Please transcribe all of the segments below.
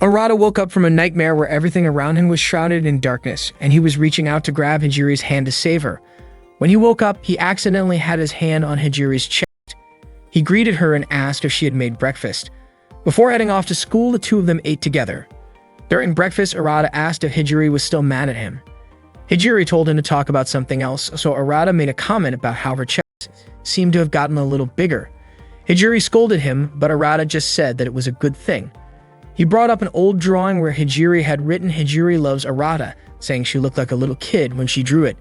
Arata woke up from a nightmare where everything around him was shrouded in darkness, and he was reaching out to grab Hijiri's hand to save her. When he woke up, he accidentally had his hand on Hijiri's chest. He greeted her and asked if she had made breakfast. Before heading off to school, the two of them ate together. During breakfast, Arata asked if Hijiri was still mad at him. Hijiri told him to talk about something else, so Arata made a comment about how her chest seemed to have gotten a little bigger. Hijiri scolded him, but Arata just said that it was a good thing. He brought up an old drawing where Hijiri had written "Hijiri loves Arata," saying she looked like a little kid when she drew it.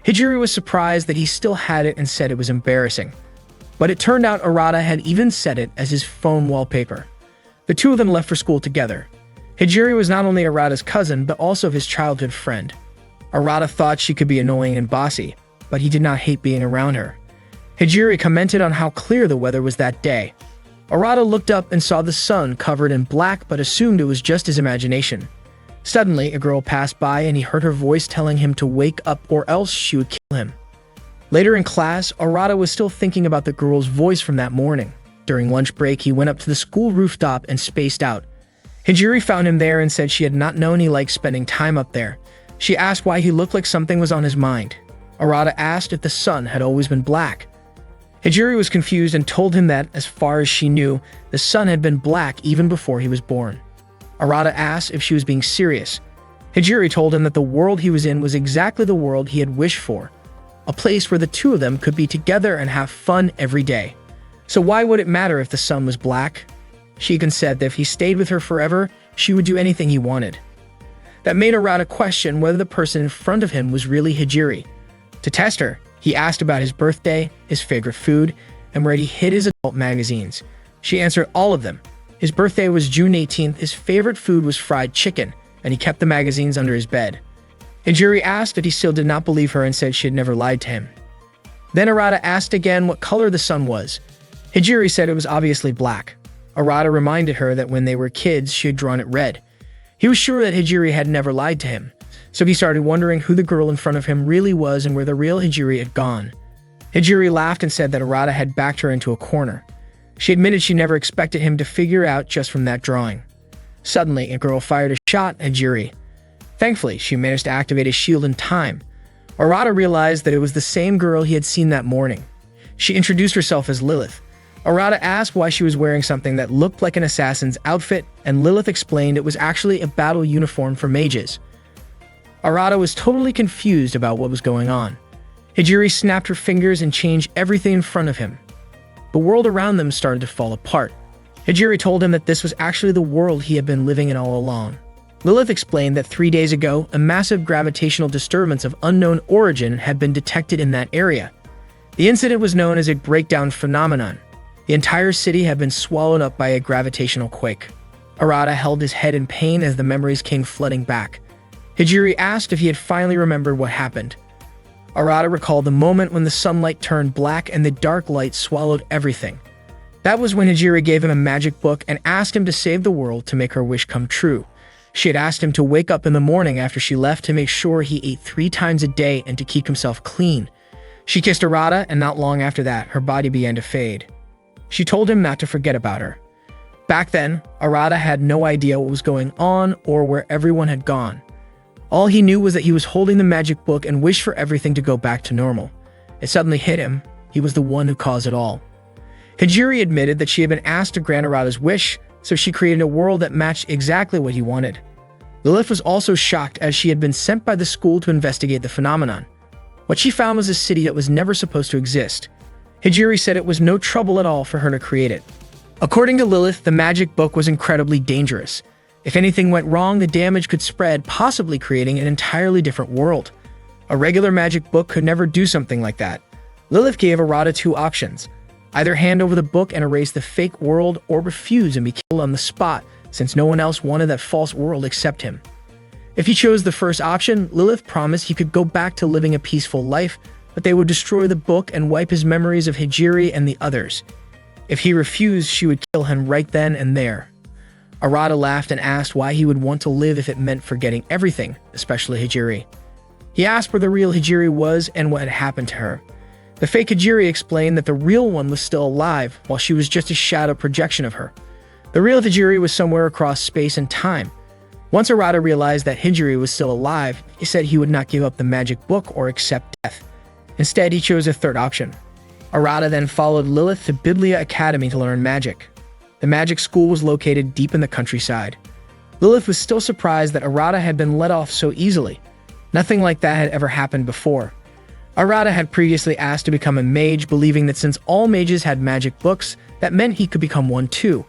Hijiri was surprised that he still had it and said it was embarrassing. But it turned out Arata had even set it as his phone wallpaper. The two of them left for school together. Hijiri was not only Arata's cousin, but also his childhood friend. Arata thought she could be annoying and bossy, but he did not hate being around her. Hijiri commented on how clear the weather was that day. Arata looked up and saw the sun covered in black, but assumed it was just his imagination. Suddenly, a girl passed by and he heard her voice telling him to wake up or else she would kill him. Later in class, Arata was still thinking about the girl's voice from that morning. During lunch break, he went up to the school rooftop and spaced out. Hijiri found him there and said she had not known he liked spending time up there. She asked why he looked like something was on his mind. Arata asked if the sun had always been black. Hijiri was confused and told him that, as far as she knew, the sun had been black even before he was born. Arata asked if she was being serious. Hijiri told him that the world he was in was exactly the world he had wished for, a place where the two of them could be together and have fun every day. So why would it matter if the sun was black? She even said that if he stayed with her forever, she would do anything he wanted. That made Arata question whether the person in front of him was really Hijiri. To test her, he asked about his birthday, his favorite food, and where he hid his adult magazines. She answered all of them. His birthday was June 18th, his favorite food was fried chicken, and he kept the magazines under his bed. Hijiri asked if he still did not believe her and said she had never lied to him. Then Arata asked again what color the sun was. Hijiri said it was obviously black. Arata reminded her that when they were kids, she had drawn it red. He was sure that Hijiri had never lied to him, so he started wondering who the girl in front of him really was and where the real Hijiri had gone. Hijiri laughed and said that Arata had backed her into a corner. She admitted she never expected him to figure out just from that drawing. Suddenly, a girl fired a shot at Hijiri. Thankfully, she managed to activate his shield in time. Arata realized that it was the same girl he had seen that morning. She introduced herself as Lilith. Arata asked why she was wearing something that looked like an assassin's outfit, and Lilith explained it was actually a battle uniform for mages. Arata was totally confused about what was going on. Hijiri snapped her fingers and changed everything in front of him. The world around them started to fall apart. Hijiri told him that this was actually the world he had been living in all along. Lilith explained that 3 days ago, a massive gravitational disturbance of unknown origin had been detected in that area. The incident was known as a breakdown phenomenon. The entire city had been swallowed up by a gravitational quake. Arata held his head in pain as the memories came flooding back. Hijiri asked if he had finally remembered what happened. Arata recalled the moment when the sunlight turned black and the dark light swallowed everything. That was when Hijiri gave him a magic book and asked him to save the world to make her wish come true. She had asked him to wake up in the morning after she left to make sure he ate 3 times a day and to keep himself clean. She kissed Arata, and not long after that, her body began to fade. She told him not to forget about her. Back then, Arata had no idea what was going on or where everyone had gone. All he knew was that he was holding the magic book and wished for everything to go back to normal. It suddenly hit him. He was the one who caused it all. Hijiri admitted that she had been asked to grant Arata's wish, so she created a world that matched exactly what he wanted. Lilith was also shocked as she had been sent by the school to investigate the phenomenon. What she found was a city that was never supposed to exist. Hijiri said it was no trouble at all for her to create it. According to Lilith, the magic book was incredibly dangerous. If anything went wrong, the damage could spread, possibly creating an entirely different world. A regular magic book could never do something like that. Lilith gave Arata 2 options: either hand over the book and erase the fake world, or refuse and be killed on the spot, since no one else wanted that false world except him. If he chose the first option, Lilith promised he could go back to living a peaceful life, but they would destroy the book and wipe his memories of Hijiri and the others. If he refused, she would kill him right then and there. Arata laughed and asked why he would want to live if it meant forgetting everything, especially Hijiri. He asked where the real Hijiri was and what had happened to her. The fake Hijiri explained that the real one was still alive, while she was just a shadow projection of her. The real Hijiri was somewhere across space and time. Once Arata realized that Hijiri was still alive, he said he would not give up the magic book or accept death. Instead, he chose a third option. Arata then followed Lilith to Biblia Academy to learn magic. The magic school was located deep in the countryside. Lilith was still surprised that Arata had been let off so easily. Nothing like that had ever happened before. Arata had previously asked to become a mage, believing that since all mages had magic books, that meant he could become one too.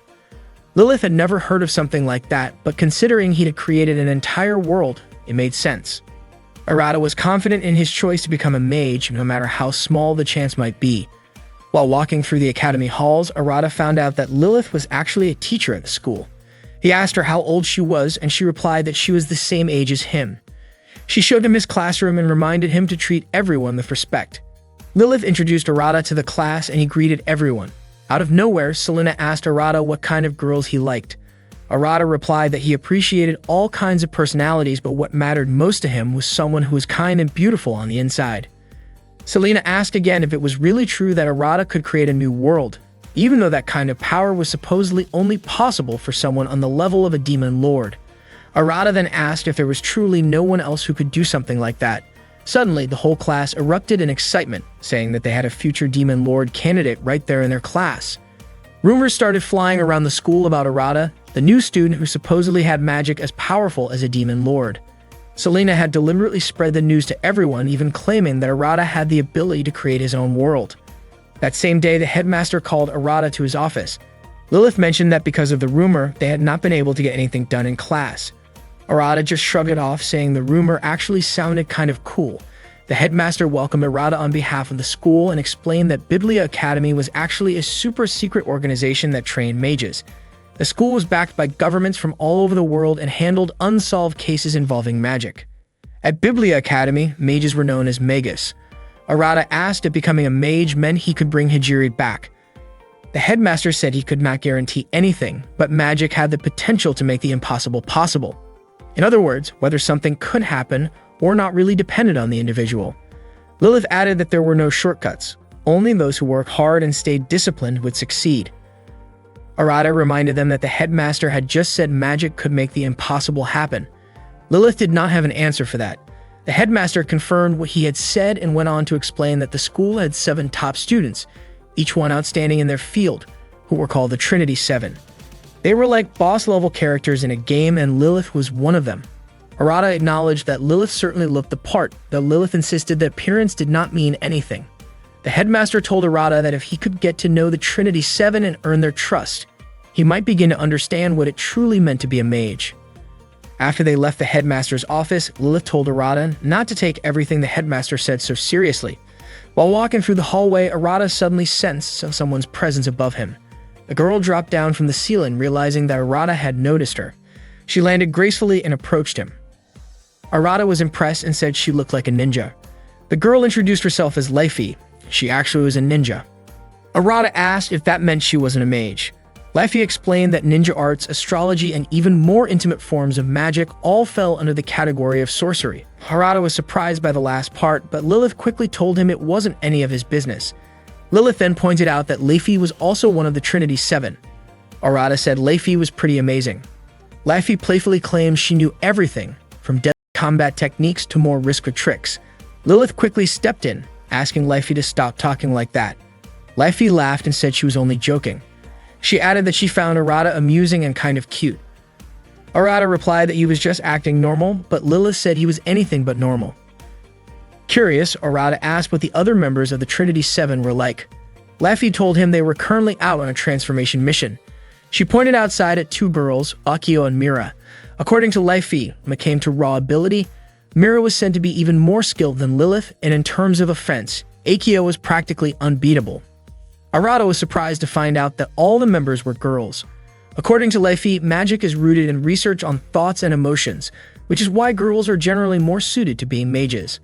Lilith had never heard of something like that, but considering he had created an entire world, it made sense. Arata was confident in his choice to become a mage, no matter how small the chance might be. While walking through the academy halls, Arata found out that Lilith was actually a teacher at the school. He asked her how old she was, and she replied that she was the same age as him. She showed him his classroom and reminded him to treat everyone with respect. Lilith introduced Arata to the class and he greeted everyone. Out of nowhere, Selena asked Arata what kind of girls he liked. Arata replied that he appreciated all kinds of personalities, but what mattered most to him was someone who was kind and beautiful on the inside. Selena asked again if it was really true that Arata could create a new world, even though that kind of power was supposedly only possible for someone on the level of a demon lord. Arata then asked if there was truly no one else who could do something like that. Suddenly, the whole class erupted in excitement, saying that they had a future demon lord candidate right there in their class. Rumors started flying around the school about Arata, the new student who supposedly had magic as powerful as a demon lord. Selena had deliberately spread the news to everyone, even claiming that Arata had the ability to create his own world. That same day, the headmaster called Arata to his office. Lilith mentioned that because of the rumor, they had not been able to get anything done in class. Arata just shrugged it off, saying the rumor actually sounded kind of cool. The headmaster welcomed Arata on behalf of the school and explained that Biblia Academy was actually a super-secret organization that trained mages. The school was backed by governments from all over the world and handled unsolved cases involving magic. At Biblia Academy, mages were known as magus. Arata asked if becoming a mage meant he could bring Hijiri back. The headmaster said he could not guarantee anything, but magic had the potential to make the impossible possible. In other words, whether something could happen or not really depended on the individual. Lilith added that there were no shortcuts. Only those who work hard and stayed disciplined would succeed. Arata reminded them that the headmaster had just said magic could make the impossible happen. Lilith did not have an answer for that. The headmaster confirmed what he had said and went on to explain that the school had 7 top students, each one outstanding in their field, who were called the Trinity 7. They were like boss-level characters in a game, and Lilith was one of them. Arata acknowledged that Lilith certainly looked the part, though Lilith insisted that appearance did not mean anything. The headmaster told Arata that if he could get to know the Trinity 7 and earn their trust, he might begin to understand what it truly meant to be a mage. After they left the headmaster's office, Lilith told Arata not to take everything the headmaster said so seriously. While walking through the hallway, Arata suddenly sensed someone's presence above him. The girl dropped down from the ceiling, realizing that Arata had noticed her. She landed gracefully and approached him. Arata was impressed and said she looked like a ninja. The girl introduced herself as Leifi. She actually was a ninja. Arata asked if that meant she wasn't a mage. Leifi explained that ninja arts, astrology, and even more intimate forms of magic all fell under the category of sorcery. Arata was surprised by the last part, but Lilith quickly told him it wasn't any of his business. Lilith then pointed out that Leifi was also one of the Trinity 7. Arata said Leifi was pretty amazing. Leifi playfully claimed she knew everything, from deadly combat techniques to more risky tricks. Lilith quickly stepped in, asking Leifi to stop talking like that. Leifi laughed and said she was only joking. She added that she found Arata amusing and kind of cute. Arata replied that he was just acting normal, but Lilith said he was anything but normal. Curious, Arata asked what the other members of the Trinity 7 were like. Leifi told him they were currently out on a transformation mission. She pointed outside at 2 girls, Akio and Mira. According to Leifi, when it came to raw ability, Mira was said to be even more skilled than Lilith, and in terms of offense, Akio was practically unbeatable. Arata was surprised to find out that all the members were girls. According to Leifi, magic is rooted in research on thoughts and emotions, which is why girls are generally more suited to being mages.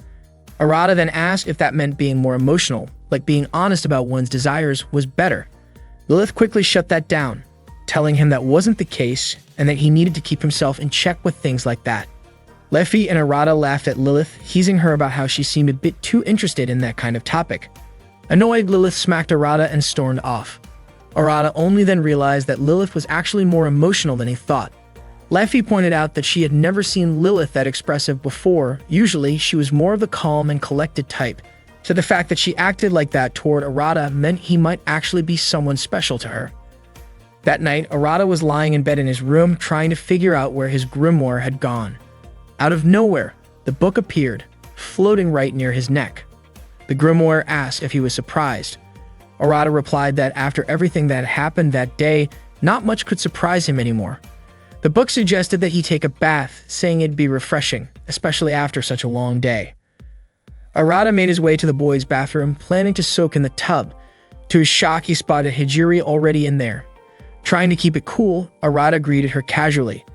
Arata then asked if that meant being more emotional, like being honest about one's desires, was better. Lilith quickly shut that down, telling him that wasn't the case and that he needed to keep himself in check with things like that. Leifi and Arata laughed at Lilith, teasing her about how she seemed a bit too interested in that kind of topic. Annoyed, Lilith smacked Arata and stormed off. Arata only then realized that Lilith was actually more emotional than he thought. Leffy pointed out that she had never seen Lilith that expressive before. Usually, she was more of the calm and collected type. So the fact that she acted like that toward Arata meant he might actually be someone special to her. That night, Arata was lying in bed in his room trying to figure out where his grimoire had gone. Out of nowhere, the book appeared, floating right near his neck. The grimoire asked if he was surprised. Arata replied that after everything that happened that day, not much could surprise him anymore. The book suggested that he take a bath, saying it'd be refreshing, especially after such a long day. Arata made his way to the boys' bathroom, planning to soak in the tub. To his shock, he spotted Hijiri already in there. Trying to keep it cool, Arata greeted her casually.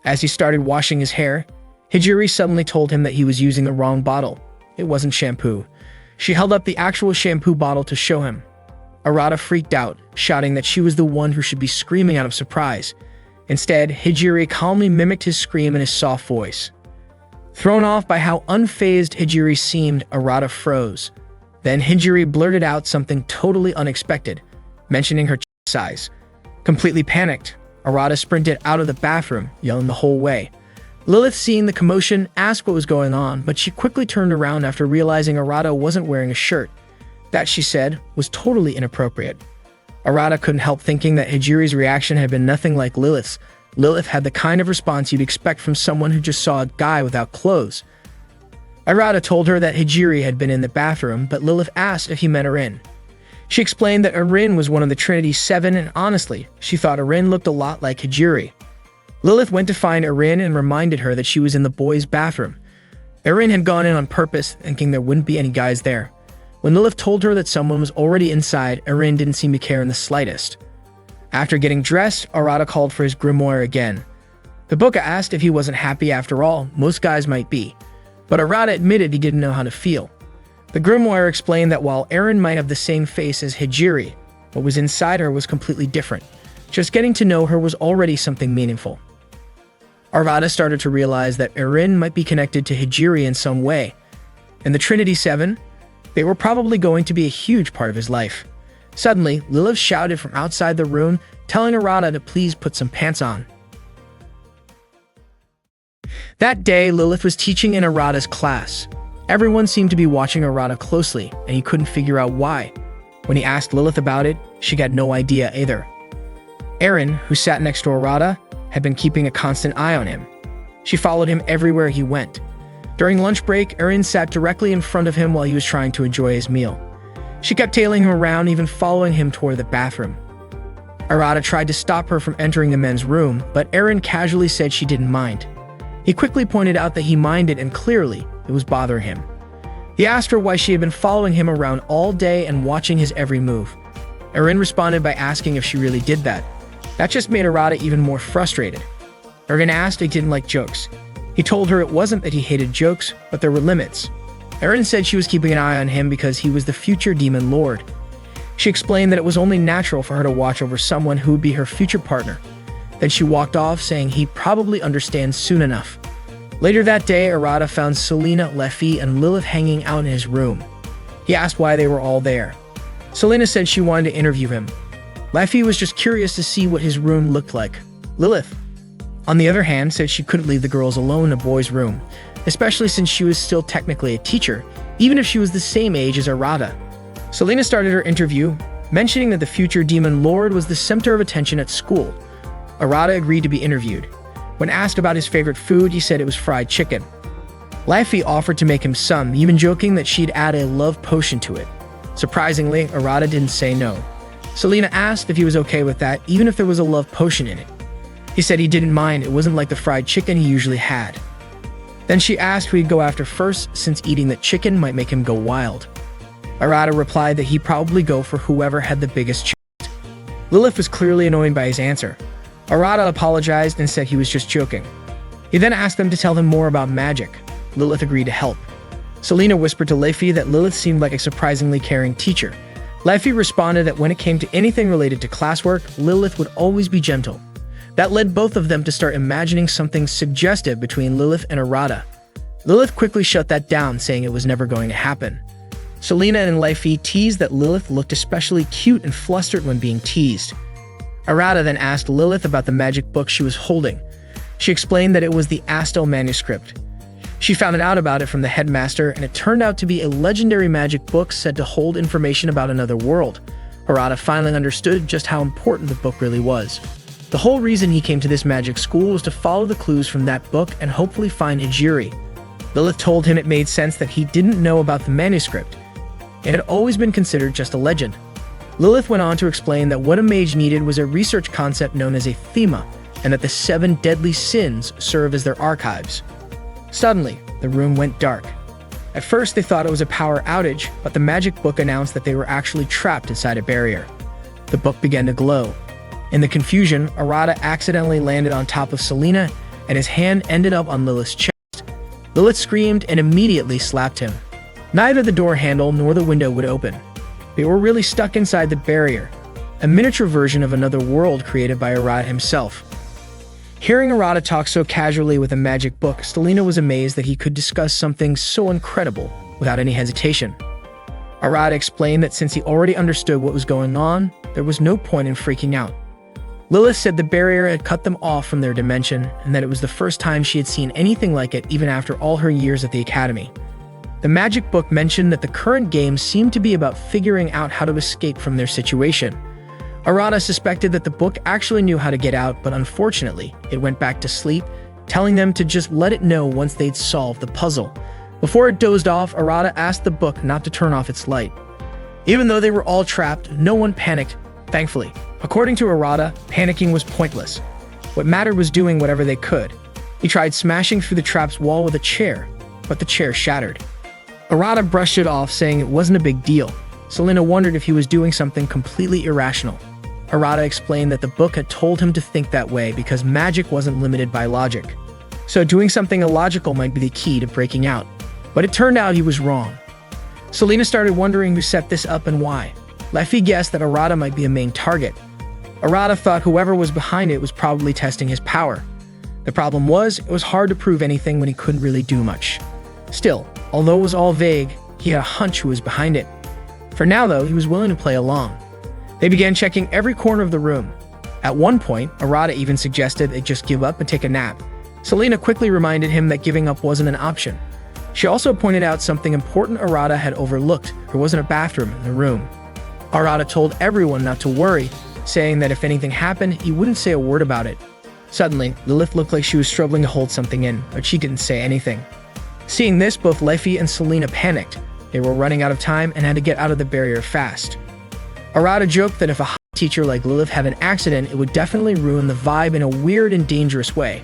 As he started washing his hair, Hijiri suddenly told him that he was using the wrong bottle. It wasn't shampoo. She held up the actual shampoo bottle to show him. Arata freaked out, shouting that she was the one who should be screaming out of surprise. Instead, Hijiri calmly mimicked his scream in his soft voice. Thrown off by how unfazed Hijiri seemed, Arata froze. Then Hijiri blurted out something totally unexpected, mentioning her size. Completely panicked, Arata sprinted out of the bathroom, yelling the whole way. Lilith, seeing the commotion, asked what was going on, but she quickly turned around after realizing Arata wasn't wearing a shirt. That, she said, was totally inappropriate. Arata couldn't help thinking that Hijiri's reaction had been nothing like Lilith's. Lilith had the kind of response you'd expect from someone who just saw a guy without clothes. Arata told her that Hijiri had been in the bathroom, but Lilith asked if he met Erin. She explained that Erin was one of the Trinity 7, and honestly, she thought Erin looked a lot like Hijiri. Lilith went to find Erin and reminded her that she was in the boys' bathroom. Erin had gone in on purpose, thinking there wouldn't be any guys there. When Lilith told her that someone was already inside, Erin didn't seem to care in the slightest. After getting dressed, Arata called for his grimoire again. The book asked if he wasn't happy after all. Most guys might be. But Arata admitted he didn't know how to feel. The grimoire explained that while Erin might have the same face as Hijiri, what was inside her was completely different. Just getting to know her was already something meaningful. Arata started to realize that Erin might be connected to Hijiri in some way. In the Trinity 7, they were probably going to be a huge part of his life. Suddenly, Lilith shouted from outside the room, telling Arata to please put some pants on. That day, Lilith was teaching in Arata's class. Everyone seemed to be watching Arata closely, and he couldn't figure out why. When he asked Lilith about it, she got no idea either. Erin, who sat next to Arata, had been keeping a constant eye on him. She followed him everywhere he went. During lunch break, Erin sat directly in front of him while he was trying to enjoy his meal. She kept tailing him around, even following him toward the bathroom. Arata tried to stop her from entering the men's room, but Erin casually said she didn't mind. He quickly pointed out that he minded, and clearly, it was bothering him. He asked her why she had been following him around all day and watching his every move. Erin responded by asking if she really did that. That just made Arata even more frustrated. Erin asked if he didn't like jokes. He told her it wasn't that he hated jokes, but there were limits. Erin said she was keeping an eye on him because he was the future demon lord. She explained that it was only natural for her to watch over someone who would be her future partner. Then she walked off, saying he'd probably understand soon enough. Later that day, Arata found Selena, Leffy, and Lilith hanging out in his room. He asked why they were all there. Selena said she wanted to interview him. Leffy was just curious to see what his room looked like. Lilith, on the other hand, said she couldn't leave the girls alone in a boy's room, especially since she was still technically a teacher, even if she was the same age as Arata. Selena started her interview, mentioning that the future demon lord was the center of attention at school. Arata agreed to be interviewed. When asked about his favorite food, he said it was fried chicken. Leffy offered to make him some, even joking that she'd add a love potion to it. Surprisingly, Arata didn't say no. Selena asked if he was okay with that, even if there was a love potion in it. He said he didn't mind, it wasn't like the fried chicken he usually had. Then she asked who he'd go after first, since eating the chicken might make him go wild. Arata replied that he'd probably go for whoever had the biggest chest. Lilith was clearly annoyed by his answer. Arata apologized and said he was just joking. He then asked them to tell him more about magic. Lilith agreed to help. Selena whispered to Leffy that Lilith seemed like a surprisingly caring teacher. Leffy responded that when it came to anything related to classwork, Lilith would always be gentle. That led both of them to start imagining something suggestive between Lilith and Arata. Lilith quickly shut that down, saying it was never going to happen. Selena and Leify teased that Lilith looked especially cute and flustered when being teased. Arata then asked Lilith about the magic book she was holding. She explained that it was the Astel manuscript. She found out about it from the headmaster, and it turned out to be a legendary magic book said to hold information about another world. Arata finally understood just how important the book really was. The whole reason he came to this magic school was to follow the clues from that book and hopefully find Hijiri. Lilith told him it made sense that he didn't know about the manuscript. It had always been considered just a legend. Lilith went on to explain that what a mage needed was a research concept known as a thema, and that the 7 deadly sins serve as their archives. Suddenly, the room went dark. At first, they thought it was a power outage, but the magic book announced that they were actually trapped inside a barrier. The book began to glow. In the confusion, Arata accidentally landed on top of Selena, and his hand ended up on Lilith's chest. Lilith screamed and immediately slapped him. Neither the door handle nor the window would open. They were really stuck inside the barrier, a miniature version of another world created by Arata himself. Hearing Arata talk so casually with a magic book, Selena was amazed that he could discuss something so incredible without any hesitation. Arata explained that since he already understood what was going on, there was no point in freaking out. Lilith said the barrier had cut them off from their dimension, and that it was the first time she had seen anything like it even after all her years at the academy. The magic book mentioned that the current game seemed to be about figuring out how to escape from their situation. Arata suspected that the book actually knew how to get out, but unfortunately, it went back to sleep, telling them to just let it know once they'd solved the puzzle. Before it dozed off, Arata asked the book not to turn off its light. Even though they were all trapped, no one panicked, thankfully. According to Arata, panicking was pointless. What mattered was doing whatever they could. He tried smashing through the trap's wall with a chair, but the chair shattered. Arata brushed it off, saying it wasn't a big deal. Selena wondered if he was doing something completely irrational. Arata explained that the book had told him to think that way because magic wasn't limited by logic. So doing something illogical might be the key to breaking out. But it turned out he was wrong. Selena started wondering who set this up and why. Leify guessed that Arata might be a main target. Arata thought whoever was behind it was probably testing his power. The problem was, it was hard to prove anything when he couldn't really do much. Still, although it was all vague, he had a hunch who was behind it. For now, though, he was willing to play along. They began checking every corner of the room. At one point, Arata even suggested they just give up and take a nap. Selena quickly reminded him that giving up wasn't an option. She also pointed out something important Arata had overlooked. There wasn't a bathroom in the room. Arata told everyone not to worry, saying that if anything happened, he wouldn't say a word about it. Suddenly, Lilith looked like she was struggling to hold something in, but she didn't say anything. Seeing this, both Leify and Selena panicked. They were running out of time and had to get out of the barrier fast. Arata joked that if a hot teacher like Lilith had an accident, it would definitely ruin the vibe in a weird and dangerous way.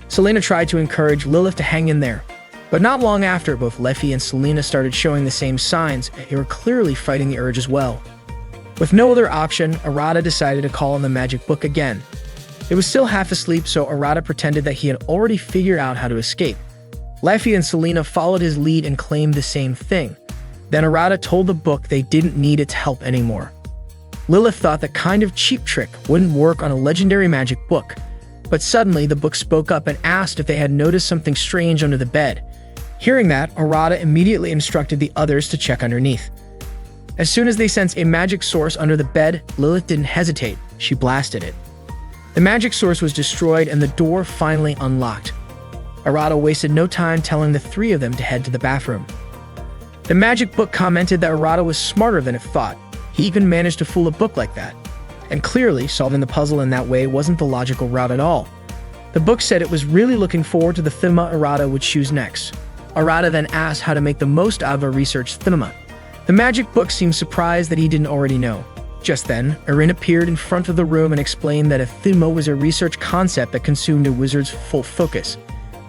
Selena tried to encourage Lilith to hang in there. But not long after, both Leify and Selena started showing the same signs. They were clearly fighting the urge as well. With no other option, Arata decided to call on the magic book again. It was still half asleep, so Arata pretended that he had already figured out how to escape. Leify and Selena followed his lead and claimed the same thing. Then Arata told the book they didn't need its help anymore. Lilith thought that kind of cheap trick wouldn't work on a legendary magic book. But suddenly, the book spoke up and asked if they had noticed something strange under the bed. Hearing that, Arata immediately instructed the others to check underneath. As soon as they sensed a magic source under the bed, Lilith didn't hesitate. She blasted it. The magic source was destroyed and the door finally unlocked. Arata wasted no time telling the 3 of them to head to the bathroom. The magic book commented that Arata was smarter than it thought. He even managed to fool a book like that. And clearly, solving the puzzle in that way wasn't the logical route at all. The book said it was really looking forward to the thema Arata would choose next. Arata then asked how to make the most out of a research thema. The magic book seemed surprised that he didn't already know. Just then, Erin appeared in front of the room and explained that a thema was a research concept that consumed a wizard's full focus.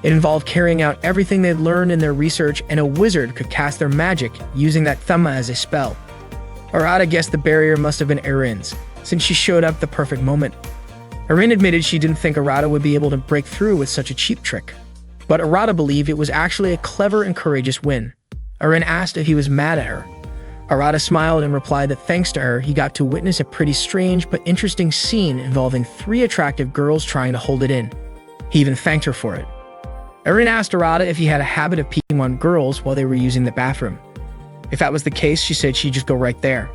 It involved carrying out everything they'd learned in their research, and a wizard could cast their magic using that thema as a spell. Arata guessed the barrier must have been Erin's, since she showed up at the perfect moment. Erin admitted she didn't think Arata would be able to break through with such a cheap trick. But Arata believed it was actually a clever and courageous win. Erin asked if he was mad at her. Arata smiled and replied that thanks to her, he got to witness a pretty strange but interesting scene involving 3 attractive girls trying to hold it in. He even thanked her for it. Erin asked Arata if he had a habit of peeking on girls while they were using the bathroom. If that was the case, she said she'd just go right there.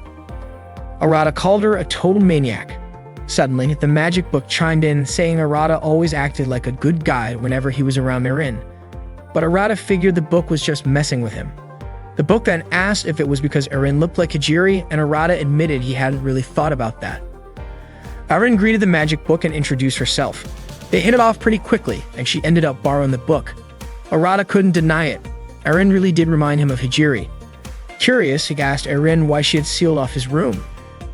Arata called her a total maniac. Suddenly, the magic book chimed in, saying Arata always acted like a good guy whenever he was around Erin. But Arata figured the book was just messing with him. The book then asked if it was because Erin looked like Hijiri, and Arata admitted he hadn't really thought about that. Erin greeted the magic book and introduced herself. They hit it off pretty quickly, and she ended up borrowing the book. Arata couldn't deny it. Erin really did remind him of Hijiri. Curious, he asked Erin why she had sealed off his room.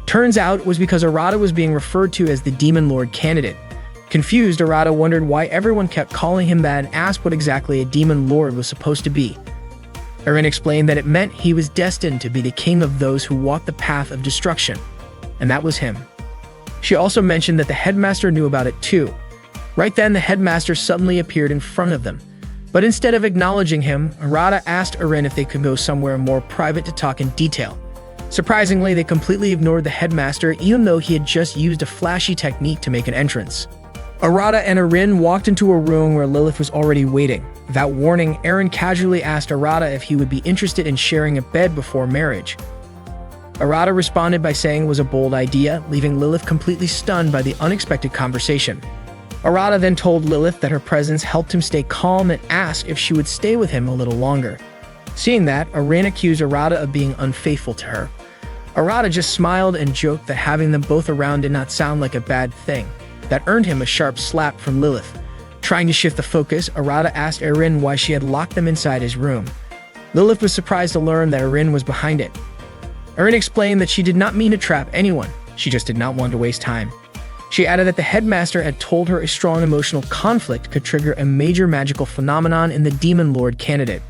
Turns out it was because Arata was being referred to as the Demon Lord candidate. Confused, Arata wondered why everyone kept calling him that and asked what exactly a Demon Lord was supposed to be. Erin explained that it meant he was destined to be the king of those who walk the path of destruction, and that was him. She also mentioned that the headmaster knew about it too. Right then, the headmaster suddenly appeared in front of them. But instead of acknowledging him, Arata asked Erin if they could go somewhere more private to talk in detail. Surprisingly, they completely ignored the headmaster, even though he had just used a flashy technique to make an entrance. Arata and Erin walked into a room where Lilith was already waiting. Without warning, Erin casually asked Arata if he would be interested in sharing a bed before marriage. Arata responded by saying it was a bold idea, leaving Lilith completely stunned by the unexpected conversation. Arata then told Lilith that her presence helped him stay calm and asked if she would stay with him a little longer. Seeing that, Erin accused Arata of being unfaithful to her. Arata just smiled and joked that having them both around did not sound like a bad thing. That earned him a sharp slap from Lilith. Trying to shift the focus, Arata asked Erin why she had locked them inside his room. Lilith was surprised to learn that Erin was behind it. Erin explained that she did not mean to trap anyone, she just did not want to waste time. She added that the headmaster had told her a strong emotional conflict could trigger a major magical phenomenon in the Demon Lord candidate.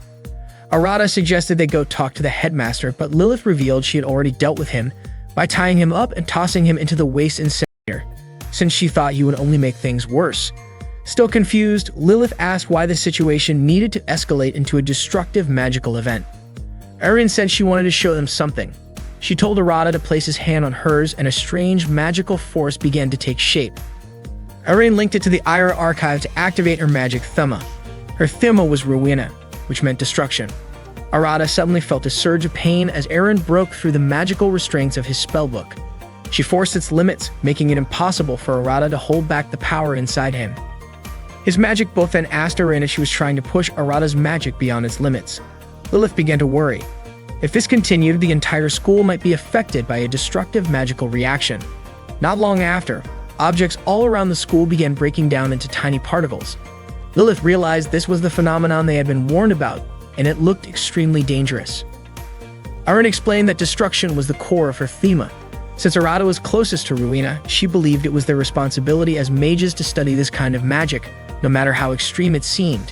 Arata suggested they go talk to the headmaster, but Lilith revealed she had already dealt with him by tying him up and tossing him into the waste incinerator, since she thought he would only make things worse. Still confused, Lilith asked why the situation needed to escalate into a destructive magical event. Erin said she wanted to show them something. She told Arata to place his hand on hers, and a strange magical force began to take shape. Erin linked it to the Ira archive to activate her magic Thema. Her Thema was Ruina, which meant destruction. Arata suddenly felt a surge of pain as Erin broke through the magical restraints of his spellbook. She forced its limits, making it impossible for Arata to hold back the power inside him. His magic book then asked Erin if she was trying to push Arata's magic beyond its limits. Lilith began to worry. If this continued, the entire school might be affected by a destructive magical reaction. Not long after, objects all around the school began breaking down into tiny particles. Lilith realized this was the phenomenon they had been warned about, and it looked extremely dangerous. Erin explained that destruction was the core of her Thema. Since Arata was closest to Ruina, she believed it was their responsibility as mages to study this kind of magic, no matter how extreme it seemed.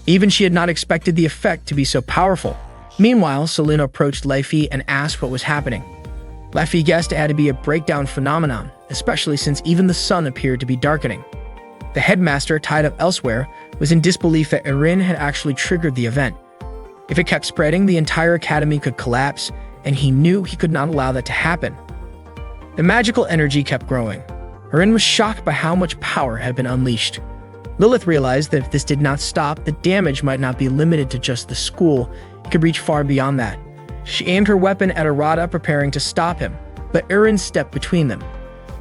Even she had not expected the effect to be so powerful. Meanwhile, Selena approached Leify and asked what was happening. Leify guessed it had to be a breakdown phenomenon, especially since even the sun appeared to be darkening. The headmaster, tied up elsewhere, was in disbelief that Erin had actually triggered the event. If it kept spreading, the entire academy could collapse, and he knew he could not allow that to happen. The magical energy kept growing. Erin was shocked by how much power had been unleashed. Lilith realized that if this did not stop, the damage might not be limited to just the school, it could reach far beyond that. She aimed her weapon at Arata, preparing to stop him, but Erin stepped between them.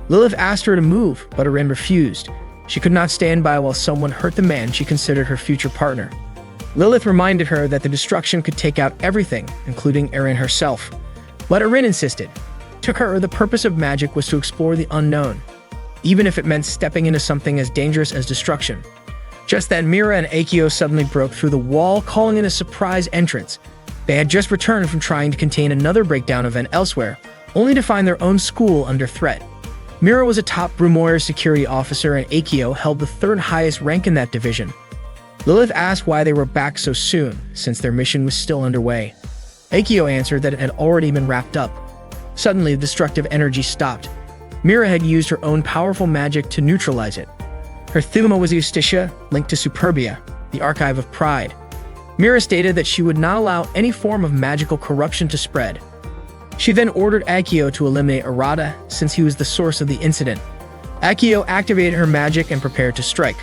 Lilith asked her to move, but Erin refused. She could not stand by while someone hurt the man she considered her future partner. Lilith reminded her that the destruction could take out everything, including Erin herself. But Erin insisted. To her, the purpose of magic was to explore the unknown, even if it meant stepping into something as dangerous as destruction. Just then, Mira and Akio suddenly broke through the wall, calling in a surprise entrance. They had just returned from trying to contain another breakdown event elsewhere, only to find their own school under threat. Mira was a top Brumoyer security officer, and Akio held the third highest rank in that division. Lilith asked why they were back so soon, since their mission was still underway. Akio answered that it had already been wrapped up. Suddenly, the destructive energy stopped. Mira had used her own powerful magic to neutralize it. Her Thuma was Eustitia, linked to Superbia, the archive of pride. Mira stated that she would not allow any form of magical corruption to spread. She then ordered Akio to eliminate Arata, since he was the source of the incident. Akio activated her magic and prepared to strike.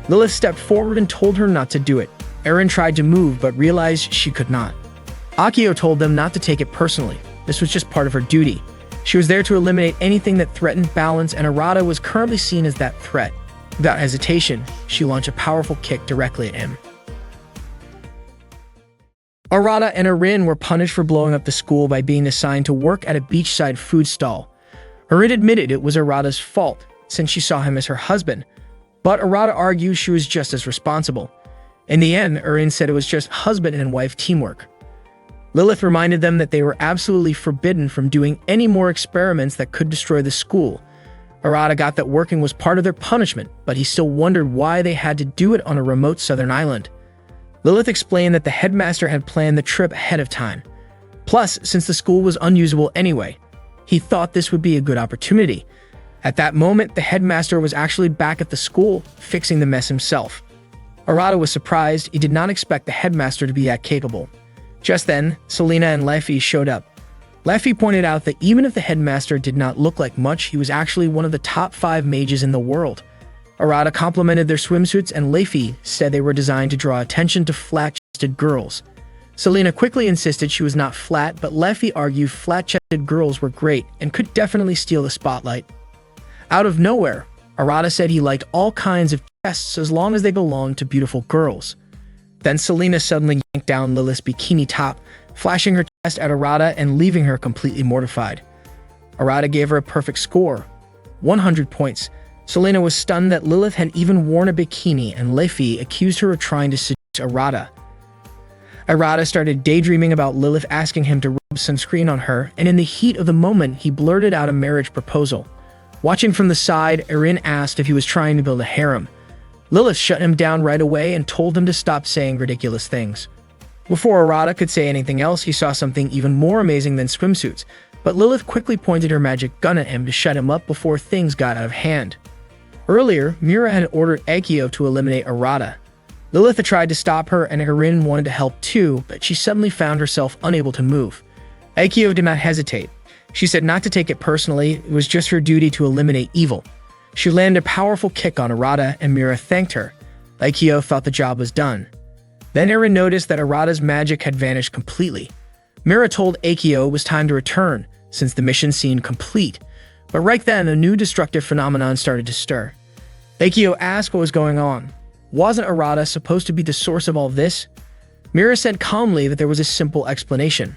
Lilith stepped forward and told her not to do it. Erin tried to move but realized she could not. Akio told them not to take it personally. This was just part of her duty. She was there to eliminate anything that threatened balance, and Arata was currently seen as that threat. Without hesitation, she launched a powerful kick directly at him. Arata and Erin were punished for blowing up the school by being assigned to work at a beachside food stall. Erin admitted it was Arata's fault, since she saw him as her husband, but Arata argued she was just as responsible. In the end, Erin said it was just husband and wife teamwork. Lilith reminded them that they were absolutely forbidden from doing any more experiments that could destroy the school. Arata got that working was part of their punishment, but he still wondered why they had to do it on a remote southern island. Lilith explained that the headmaster had planned the trip ahead of time. Plus, since the school was unusable anyway, he thought this would be a good opportunity. At that moment, the headmaster was actually back at the school, fixing the mess himself. Arata was surprised. He did not expect the headmaster to be that capable. Just then, Selena and Leffy showed up. Leffy pointed out that even if the headmaster did not look like much, he was actually one of the top 5 mages in the world. Arata complimented their swimsuits, and Leffy said they were designed to draw attention to flat-chested girls. Selena quickly insisted she was not flat, but Leffy argued flat-chested girls were great and could definitely steal the spotlight. Out of nowhere, Arata said he liked all kinds of chests as long as they belonged to beautiful girls. Then Selena suddenly yanked down Lilith's bikini top, flashing her chest at Arata and leaving her completely mortified. Arata gave her a perfect score, 100 points. Selena was stunned that Lilith had even worn a bikini, and Leffy accused her of trying to seduce Arata. Arata started daydreaming about Lilith asking him to rub sunscreen on her, and in the heat of the moment, he blurted out a marriage proposal. Watching from the side, Erin asked if he was trying to build a harem. Lilith shut him down right away and told him to stop saying ridiculous things. Before Arata could say anything else, he saw something even more amazing than swimsuits, but Lilith quickly pointed her magic gun at him to shut him up before things got out of hand. Earlier, Mira had ordered Akio to eliminate Arata. Lilith had tried to stop her, and Erin wanted to help too, but she suddenly found herself unable to move. Akio did not hesitate. She said not to take it personally, it was just her duty to eliminate evil. She landed a powerful kick on Arata, and Mira thanked her. Akio thought the job was done. Then Erin noticed that Arata's magic had vanished completely. Mira told Akio it was time to return, since the mission seemed complete. But right then, a new destructive phenomenon started to stir. Akio asked what was going on. Wasn't Arata supposed to be the source of all this? Mira said calmly that there was a simple explanation.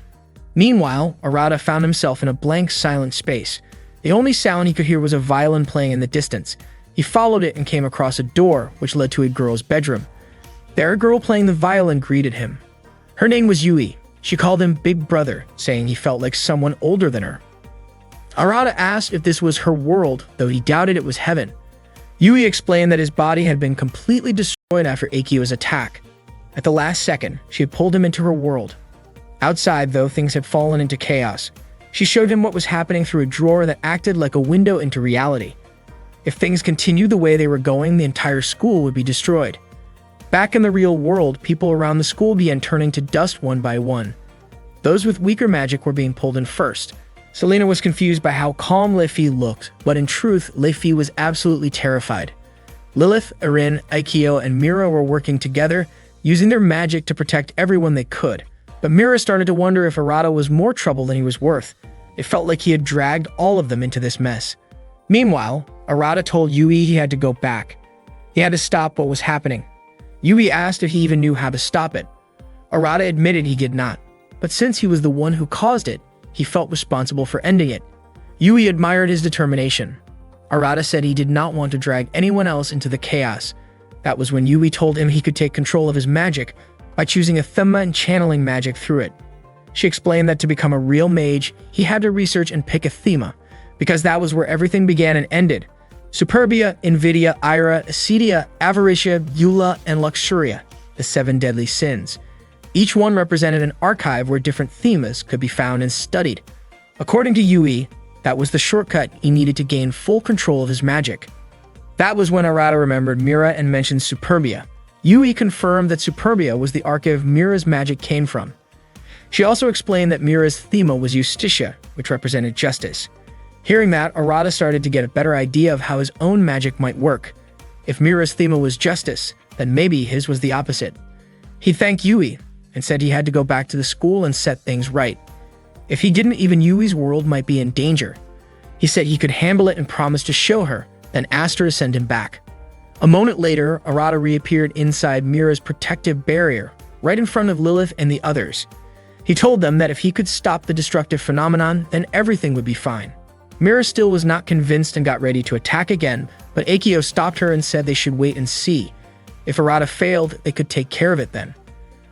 Meanwhile, Arata found himself in a blank, silent space. The only sound he could hear was a violin playing in the distance. He followed it and came across a door, which led to a girl's bedroom. There, a girl playing the violin greeted him. Her name was Yui. She called him Big Brother, saying he felt like someone older than her. Arata asked if this was her world, though he doubted it was heaven. Yui explained that his body had been completely destroyed after Akio's attack. At the last second, she had pulled him into her world. Outside, though, things had fallen into chaos. She showed him what was happening through a drawer that acted like a window into reality. If things continued the way they were going, the entire school would be destroyed. Back in the real world, people around the school began turning to dust one by one. Those with weaker magic were being pulled in first. Selena was confused by how calm Leffy looked, but in truth, Leffy was absolutely terrified. Lilith, Erin, Akio, and Mira were working together, using their magic to protect everyone they could. But Mira started to wonder if Arata was more trouble than he was worth. It felt like he had dragged all of them into this mess. Meanwhile, Arata told Yui he had to go back. He had to stop what was happening. Yui asked if he even knew how to stop it. Arata admitted he did not, but since he was the one who caused it, he felt responsible for ending it. Yui admired his determination. Arata said he did not want to drag anyone else into the chaos. That was when Yui told him he could take control of his magic by choosing a thema and channeling magic through it. She explained that to become a real mage, he had to research and pick a thema, because that was where everything began and ended. Superbia, Invidia, Ira, Acedia, Avaricia, Eula, and Luxuria, the 7 deadly sins. Each one represented an archive where different themas could be found and studied. According to Yui, that was the shortcut he needed to gain full control of his magic. That was when Arata remembered Mira and mentioned Superbia. Yui confirmed that Superbia was the archive Mira's magic came from. She also explained that Mira's thema was Justitia, which represented justice. Hearing that, Arata started to get a better idea of how his own magic might work. If Mira's thema was justice, then maybe his was the opposite. He thanked Yui. and said he had to go back to the school and set things right. If he didn't, even Yui's world might be in danger. He said he could handle it and promised to show her, then asked her to send him back. A moment later, Arata reappeared inside Mira's protective barrier, right in front of Lilith and the others. He told them that if he could stop the destructive phenomenon, then everything would be fine. Mira still was not convinced and got ready to attack again, but Akio stopped her and said they should wait and see. If Arata failed, they could take care of it then.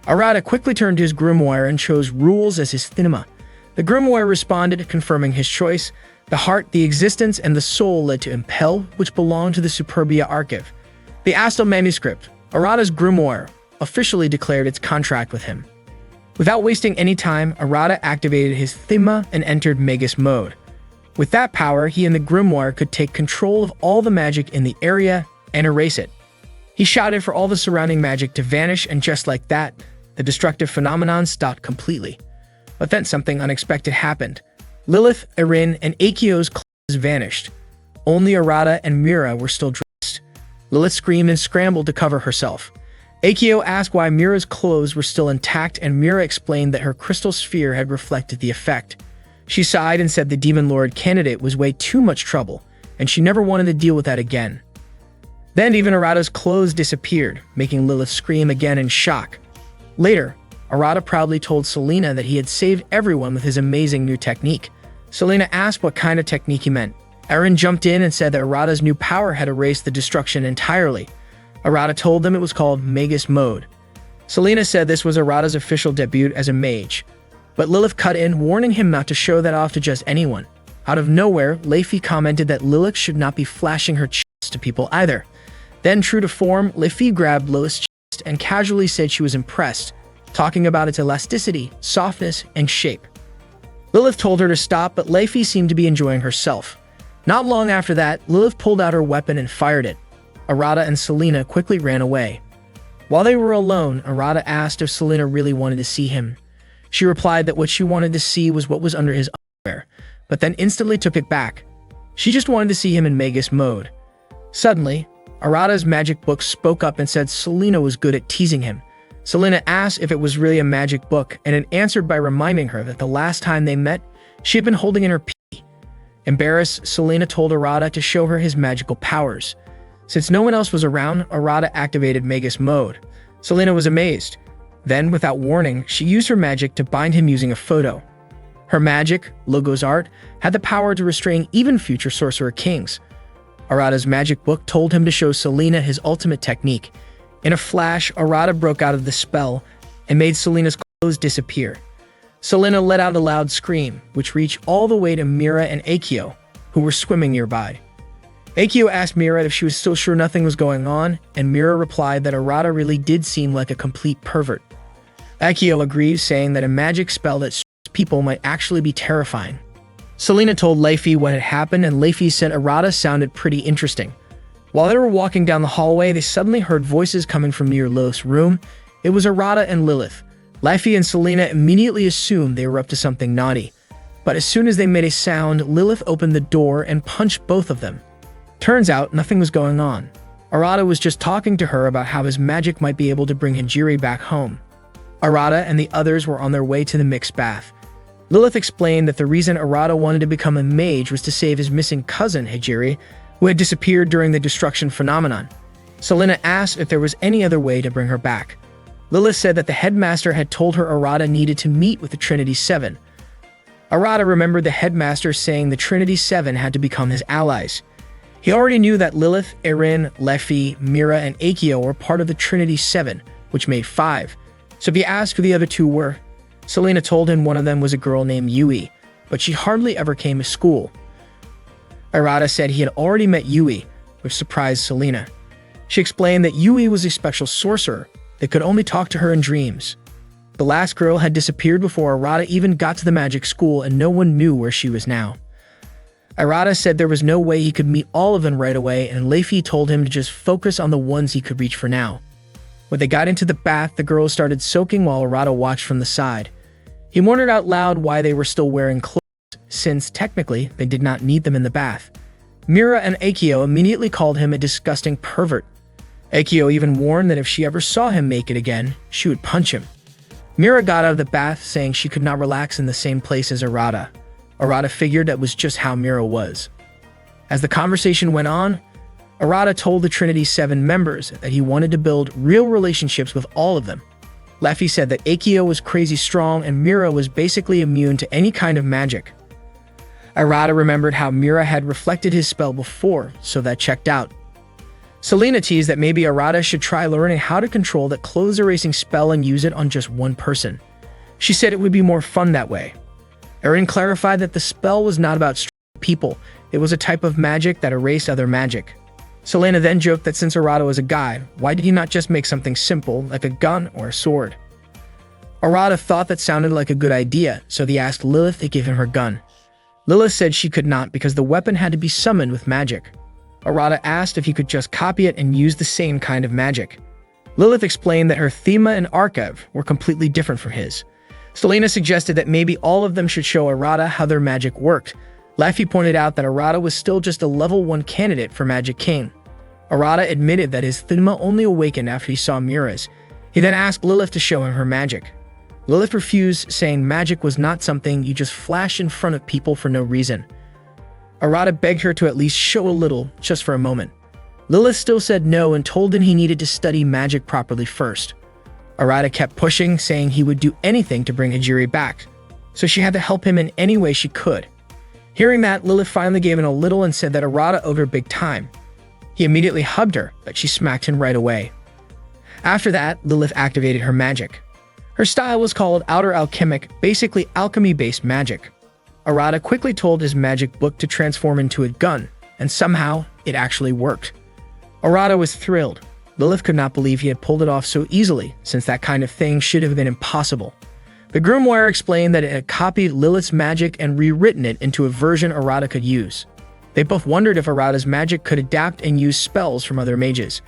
Arata quickly turned to his grimoire and chose rules as his thinema. The grimoire responded, confirming his choice. The heart, the existence, and the soul led to Impel, which belonged to the Superbia Archive. The Astal manuscript, Arata's grimoire, officially declared its contract with him. Without wasting any time, Arata activated his Thema and entered Magus mode. With that power, he and the grimoire could take control of all the magic in the area and erase it. He shouted for all the surrounding magic to vanish, and just like that, the destructive phenomenon stopped completely. But then something unexpected happened. Lilith, Erin, and Akio's clothes vanished. Only Arata and Mira were still dressed. Lilith screamed and scrambled to cover herself. Akio asked why Mira's clothes were still intact, and Mira explained that her crystal sphere had reflected the effect. She sighed and said the Demon Lord candidate was way too much trouble, and she never wanted to deal with that again. Then even Arata's clothes disappeared, making Lilith scream again in shock. Later, Arata proudly told Selena that he had saved everyone with his amazing new technique. Selena asked what kind of technique he meant. Erin jumped in and said that Arata's new power had erased the destruction entirely. Arata told them it was called Magus Mode. Selena said this was Arata's official debut as a mage. But Lilith cut in, warning him not to show that off to just anyone. Out of nowhere, Leify commented that Lilith should not be flashing her chest to people either. Then, true to form, Leify grabbed Lilith's chest and casually said she was impressed, talking about its elasticity, softness, and shape. Lilith told her to stop, but Leify seemed to be enjoying herself. Not long after that, Lilith pulled out her weapon and fired it. Arata and Selena quickly ran away. While they were alone, Arata asked if Selena really wanted to see him. She replied that what she wanted to see was what was under his underwear, but then instantly took it back. She just wanted to see him in Magus mode. Suddenly, Arata's magic book spoke up and said Selena was good at teasing him. Selena asked if it was really a magic book, and it answered by reminding her that the last time they met, she had been holding in her pee. Embarrassed, Selena told Arata to show her his magical powers. Since no one else was around, Arata activated Magus mode. Selena was amazed. Then, without warning, she used her magic to bind him using a photo. Her magic, Logos art, had the power to restrain even future Sorcerer Kings. Arata's magic book told him to show Selena his ultimate technique. In a flash, Arata broke out of the spell and made Selena's clothes disappear. Selena let out a loud scream, which reached all the way to Mira and Akio, who were swimming nearby. Akio asked Mira if she was still sure nothing was going on, and Mira replied that Arata really did seem like a complete pervert. Akio agreed, saying that a magic spell that people might actually be terrifying. Selena told Leify what had happened, and Leify said Arata sounded pretty interesting. While they were walking down the hallway, they suddenly heard voices coming from near Lilith's room. It was Arata and Lilith. Leify and Selena immediately assumed they were up to something naughty. But as soon as they made a sound, Lilith opened the door and punched both of them. Turns out, nothing was going on. Arata was just talking to her about how his magic might be able to bring Hijiri back home. Arata and the others were on their way to the mixed bath. Lilith explained that the reason Arata wanted to become a mage was to save his missing cousin, Hijiri, who had disappeared during the destruction phenomenon. Selena asked if there was any other way to bring her back. Lilith said that the headmaster had told her Arata needed to meet with the Trinity Seven. Arata remembered the headmaster saying the Trinity Seven had to become his allies. He already knew that Lilith, Erin, Leify, Mira, and Akio were part of the Trinity Seven, which made 5. So he asked who the other 2 were. Selena told him one of them was a girl named Yui, but she hardly ever came to school. Arata said he had already met Yui, which surprised Selena. She explained that Yui was a special sorcerer that could only talk to her in dreams. The last girl had disappeared before Arata even got to the magic school, and no one knew where she was now. Arata said there was no way he could meet all of them right away, and Leify told him to just focus on the ones he could reach for now. When they got into the bath, the girls started soaking while Arata watched from the side. He wondered out loud why they were still wearing clothes, since technically they did not need them in the bath. Mira and Akio immediately called him a disgusting pervert. Akio even warned that if she ever saw him naked again, she would punch him. Mira got out of the bath saying she could not relax in the same place as Arata. Arata figured that was just how Mira was. As the conversation went on, Arata told the Trinity's 7 members that he wanted to build real relationships with all of them. Leffy said that Akio was crazy strong and Mira was basically immune to any kind of magic. Arata remembered how Mira had reflected his spell before, so that checked out. Selena teased that maybe Arata should try learning how to control that clothes erasing spell and use it on just one person. She said it would be more fun that way. Erin clarified that the spell was not about strong people, it was a type of magic that erased other magic. Selena then joked that since Arata was a guy, why did he not just make something simple like a gun or a sword? Arata thought that sounded like a good idea, so he asked Lilith to give him her gun. Lilith said she could not because the weapon had to be summoned with magic. Arata asked if he could just copy it and use the same kind of magic. Lilith explained that her Thema and Archive were completely different from his. Selena suggested that maybe all of them should show Arata how their magic worked. Laffy pointed out that Arata was still just a level 1 candidate for Magic King. Arata admitted that his Thema only awakened after he saw Mira's. He then asked Lilith to show him her magic. Lilith refused, saying magic was not something you just flash in front of people for no reason. Arata begged her to at least show a little, just for a moment. Lilith still said no and told him he needed to study magic properly first. Arata kept pushing, saying he would do anything to bring Hijiri back, so she had to help him in any way she could. Hearing that, Lilith finally gave in a little and said that Arata owed her big time. He immediately hugged her, but she smacked him right away. After that, Lilith activated her magic. Her style was called Outer Alchemic, basically alchemy-based magic. Arata quickly told his magic book to transform into a gun, and somehow, it actually worked. Arata was thrilled. Lilith could not believe he had pulled it off so easily, since that kind of thing should have been impossible. The grimoire explained that it had copied Lilith's magic and rewritten it into a version Arata could use. They both wondered if Arata's magic could adapt and use spells from other mages.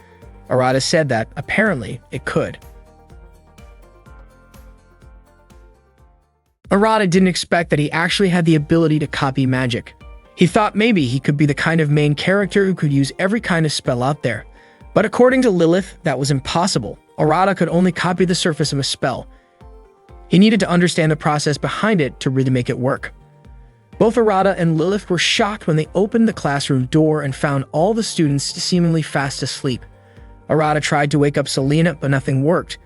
Arata said that, apparently, it could. Arata didn't expect that he actually had the ability to copy magic. He thought maybe he could be the kind of main character who could use every kind of spell out there. But according to Lilith, that was impossible. Arata could only copy the surface of a spell. He needed to understand the process behind it to really make it work. Both Arata and Lilith were shocked when they opened the classroom door and found all the students seemingly fast asleep. Arata tried to wake up Selena, but nothing worked.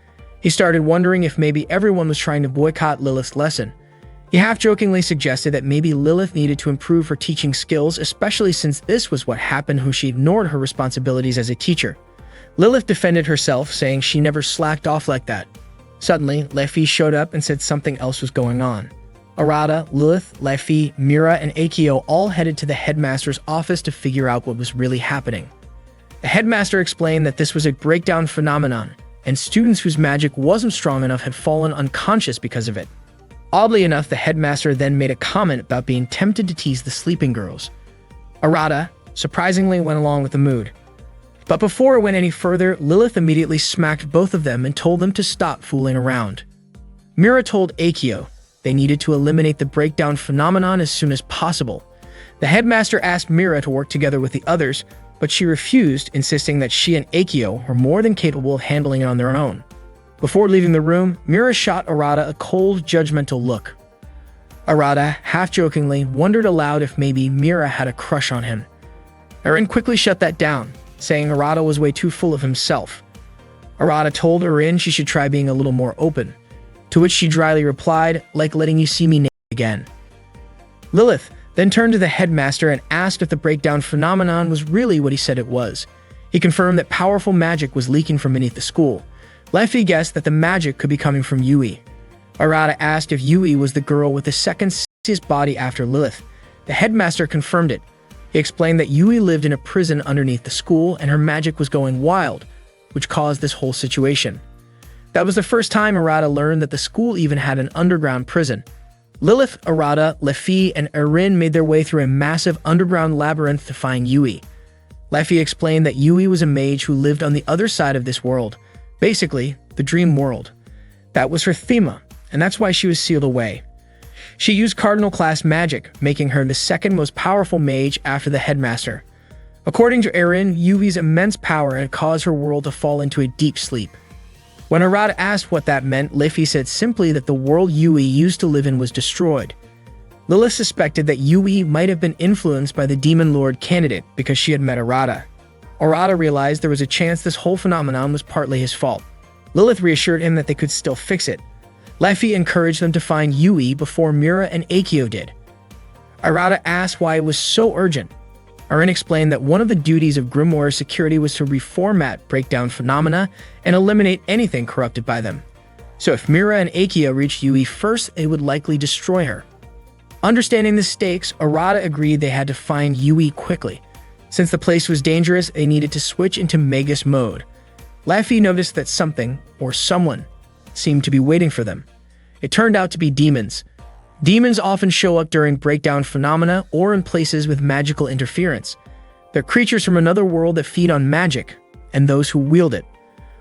He started wondering if maybe everyone was trying to boycott Lilith's lesson. He half-jokingly suggested that maybe Lilith needed to improve her teaching skills, especially since this was what happened when she ignored her responsibilities as a teacher. Lilith defended herself, saying she never slacked off like that. Suddenly, Leffy showed up and said something else was going on. Arata, Lilith, Leffy, Mira, and Akio all headed to the headmaster's office to figure out what was really happening. The headmaster explained that this was a breakdown phenomenon, and students whose magic wasn't strong enough had fallen unconscious because of it. Oddly enough, the headmaster then made a comment about being tempted to tease the sleeping girls. Arata, surprisingly, went along with the mood. But before it went any further, Lilith immediately smacked both of them and told them to stop fooling around. Mira told Akio they needed to eliminate the breakdown phenomenon as soon as possible. The headmaster asked Mira to work together with the others, but she refused, insisting that she and Akio were more than capable of handling it on their own. Before leaving the room, Mira shot Arata a cold, judgmental look. Arata, half-jokingly, wondered aloud if maybe Mira had a crush on him. Erin quickly shut that down, saying Arata was way too full of himself. Arata told Erin she should try being a little more open, to which she dryly replied, "Like letting you see me naked again." Lilith then turned to the headmaster and asked if the breakdown phenomenon was really what he said it was. He confirmed that powerful magic was leaking from beneath the school. Leffy guessed that the magic could be coming from Yui. Arata asked if Yui was the girl with the second sexiest body after Lilith. The headmaster confirmed it. He explained that Yui lived in a prison underneath the school and her magic was going wild, which caused this whole situation. That was the first time Arata learned that the school even had an underground prison. Lilith, Arata, Leffy, and Erin made their way through a massive underground labyrinth to find Yui. Leffy explained that Yui was a mage who lived on the other side of this world, basically, the dream world. That was her thema, and that's why she was sealed away. She used Cardinal class magic, making her the second most powerful mage after the headmaster. According to Erin, Yui's immense power had caused her world to fall into a deep sleep. When Arata asked what that meant, Leafy said simply that the world Yui used to live in was destroyed. Lilith suspected that Yui might have been influenced by the Demon Lord candidate because she had met Arata. Arata realized there was a chance this whole phenomenon was partly his fault. Lilith reassured him that they could still fix it. Leafy encouraged them to find Yui before Mira and Akio did. Arata asked why it was so urgent. Arin explained that one of the duties of Grimoire security was to reformat breakdown phenomena and eliminate anything corrupted by them. So if Mira and Akio reached Yui first, they would likely destroy her. Understanding the stakes, Arata agreed they had to find Yui quickly. Since the place was dangerous, they needed to switch into Magus mode. Leafy noticed that something, or someone, seemed to be waiting for them. It turned out to be demons. Demons often show up during breakdown phenomena or in places with magical interference. They're creatures from another world that feed on magic, and those who wield it.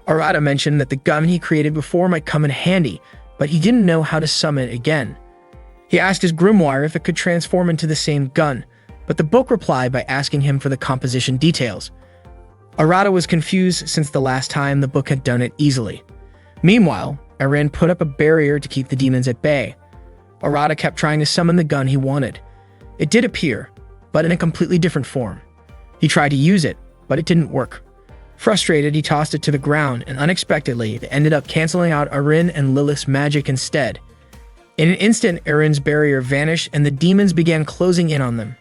Arata mentioned that the gun he created before might come in handy, but he didn't know how to summon it again. He asked his grimoire if it could transform into the same gun, but the book replied by asking him for the composition details. Arata was confused since the last time the book had done it easily. Meanwhile, Arin put up a barrier to keep the demons at bay. Arata kept trying to summon the gun he wanted. It did appear, but in a completely different form. He tried to use it, but it didn't work. Frustrated, he tossed it to the ground, and unexpectedly, it ended up canceling out Arin and Lilith's magic instead. In an instant, Arin's barrier vanished and the demons began closing in on them.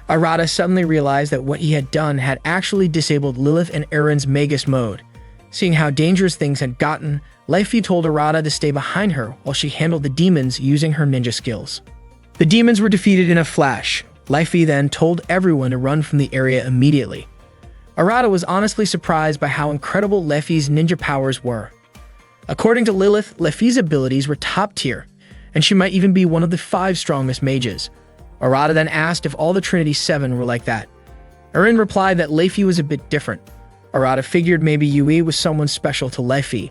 Arata suddenly realized that what he had done had actually disabled Lilith and Arin's Magus mode. Seeing how dangerous things had gotten, Leafy told Arata to stay behind her while she handled the demons using her ninja skills. The demons were defeated in a flash. Leafy then told everyone to run from the area immediately. Arata was honestly surprised by how incredible Leafy's ninja powers were. According to Lilith, Leafy's abilities were top tier, and she might even be one of the 5 strongest mages. Arata then asked if all the Trinity 7 were like that. Arin replied that Leafy was a bit different. Arata figured maybe Yui was someone special to Leafy.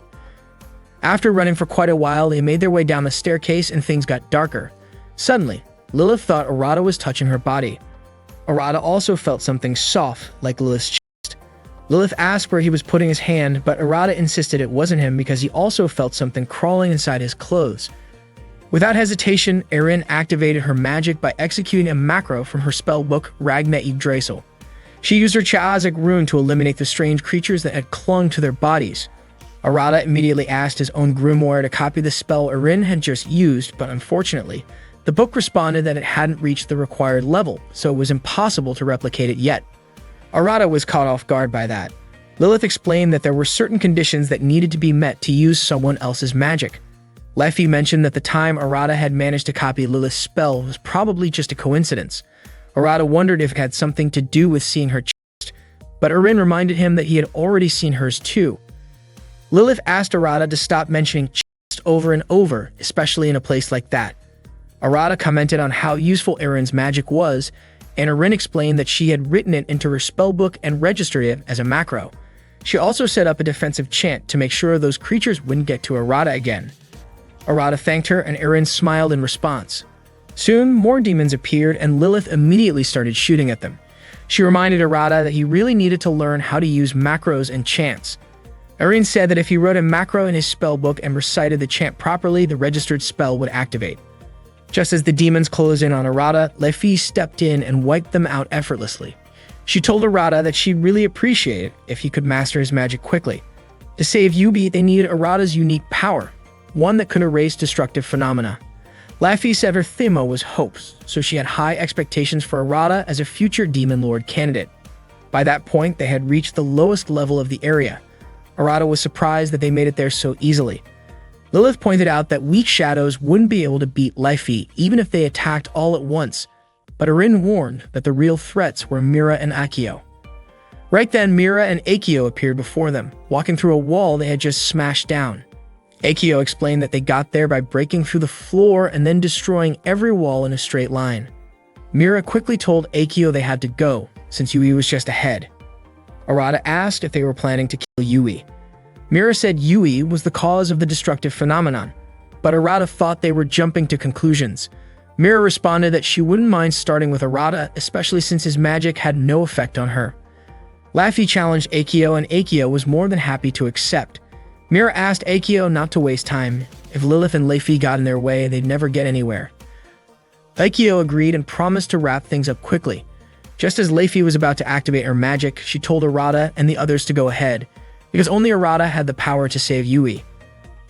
After running for quite a while, they made their way down the staircase and things got darker. Suddenly, Lilith thought Arata was touching her body. Arata also felt something soft, like Lilith's chest. Lilith asked where he was putting his hand, but Arata insisted it wasn't him because he also felt something crawling inside his clothes. Without hesitation, Arin activated her magic by executing a macro from her spellbook, Ragna Yggdrasil. She used her Chaazic rune to eliminate the strange creatures that had clung to their bodies. Arata immediately asked his own grimoire to copy the spell Arin had just used, but unfortunately, the book responded that it hadn't reached the required level, so it was impossible to replicate it yet. Arata was caught off guard by that. Lilith explained that there were certain conditions that needed to be met to use someone else's magic. Leafy mentioned that the time Arata had managed to copy Lilith's spell was probably just a coincidence. Arata wondered if it had something to do with seeing her chest, but Arin reminded him that he had already seen hers too. Lilith asked Arata to stop mentioning chest over and over, especially in a place like that. Arata commented on how useful Arin's magic was, and Arin explained that she had written it into her spellbook and registered it as a macro. She also set up a defensive chant to make sure those creatures wouldn't get to Arata again. Arata thanked her and Arin smiled in response. Soon, more demons appeared and Lilith immediately started shooting at them. She reminded Arata that he really needed to learn how to use macros and chants. Arin said that if he wrote a macro in his spellbook and recited the chant properly, the registered spell would activate. Just as the demons closed in on Arata, Leafy stepped in and wiped them out effortlessly. She told Arata that she'd really appreciate it if he could master his magic quickly. To save Yubi, they needed Arata's unique power, one that could erase destructive phenomena. Leafy said her Thimo was hopes, so she had high expectations for Arata as a future Demon Lord candidate. By that point, they had reached the lowest level of the area. Arata was surprised that they made it there so easily. Lilith pointed out that weak shadows wouldn't be able to beat Leafy even if they attacked all at once, but Arin warned that the real threats were Mira and Akio. Right then, Mira and Akio appeared before them, walking through a wall they had just smashed down. Akio explained that they got there by breaking through the floor and then destroying every wall in a straight line. Mira quickly told Akio they had to go, since Yui was just ahead. Arata asked if they were planning to kill Yui. Mira said Yui was the cause of the destructive phenomenon, but Arata thought they were jumping to conclusions. Mira responded that she wouldn't mind starting with Arata, especially since his magic had no effect on her. Leafy challenged Akio and Akio was more than happy to accept. Mira asked Akio not to waste time. If Lilith and Leifi got in their way, they'd never get anywhere. Akio agreed and promised to wrap things up quickly. Just as Leifi was about to activate her magic, she told Arata and the others to go ahead, because only Arata had the power to save Yui.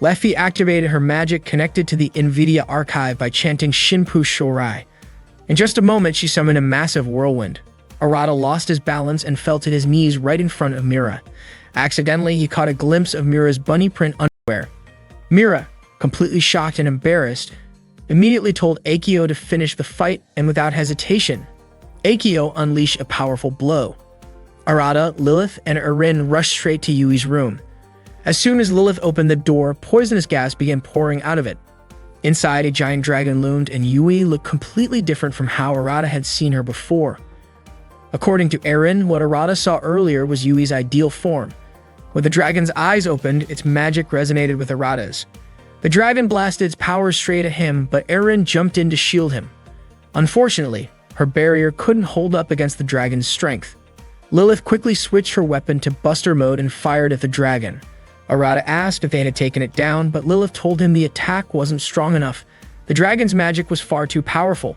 Leifi activated her magic connected to the NVIDIA archive by chanting Shinpu Shorai. In just a moment, she summoned a massive whirlwind. Arata lost his balance and fell to his knees right in front of Mira. Accidentally, he caught a glimpse of Mira's bunny print underwear. Mira, completely shocked and embarrassed, immediately told Akio to finish the fight, and without hesitation, Akio unleashed a powerful blow. Arata, Lilith, and Erin rushed straight to Yui's room. As soon as Lilith opened the door, poisonous gas began pouring out of it. Inside, a giant dragon loomed, and Yui looked completely different from how Arata had seen her before. According to Erin, what Arata saw earlier was Yui's ideal form. When the dragon's eyes opened, its magic resonated with Arata's. The dragon blasted its power straight at him, but Erin jumped in to shield him. Unfortunately, her barrier couldn't hold up against the dragon's strength. Lilith quickly switched her weapon to Buster mode and fired at the dragon. Arata asked if they had taken it down, but Lilith told him the attack wasn't strong enough. The dragon's magic was far too powerful.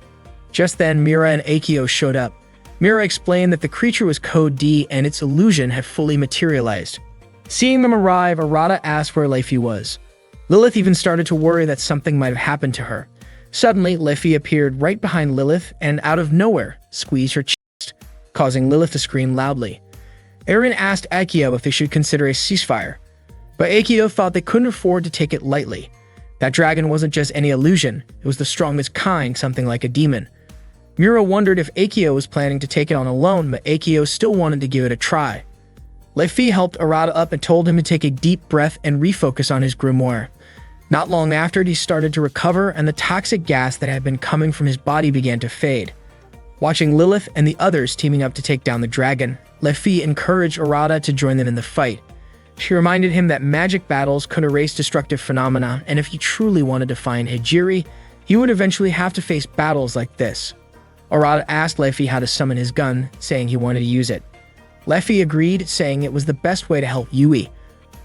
Just then, Mira and Akio showed up. Mira explained that the creature was Code D and its illusion had fully materialized. Seeing them arrive, Arata asked where Leifi was. Lilith even started to worry that something might have happened to her. Suddenly, Leifi appeared right behind Lilith and, out of nowhere, squeezed her chest, causing Lilith to scream loudly. Erin asked Akio if they should consider a ceasefire, but Akio thought they couldn't afford to take it lightly. That dragon wasn't just any illusion, it was the strongest kind, something like a demon. Mira wondered if Akio was planning to take it on alone, but Akio still wanted to give it a try. Leifi helped Arata up and told him to take a deep breath and refocus on his grimoire. Not long after, he started to recover, and the toxic gas that had been coming from his body began to fade. Watching Lilith and the others teaming up to take down the dragon, Leifi encouraged Arata to join them in the fight. She reminded him that magic battles could erase destructive phenomena, and if he truly wanted to find Hijiri, he would eventually have to face battles like this. Arata asked Leifi how to summon his gun, saying he wanted to use it. Leifi agreed, saying it was the best way to help Yui.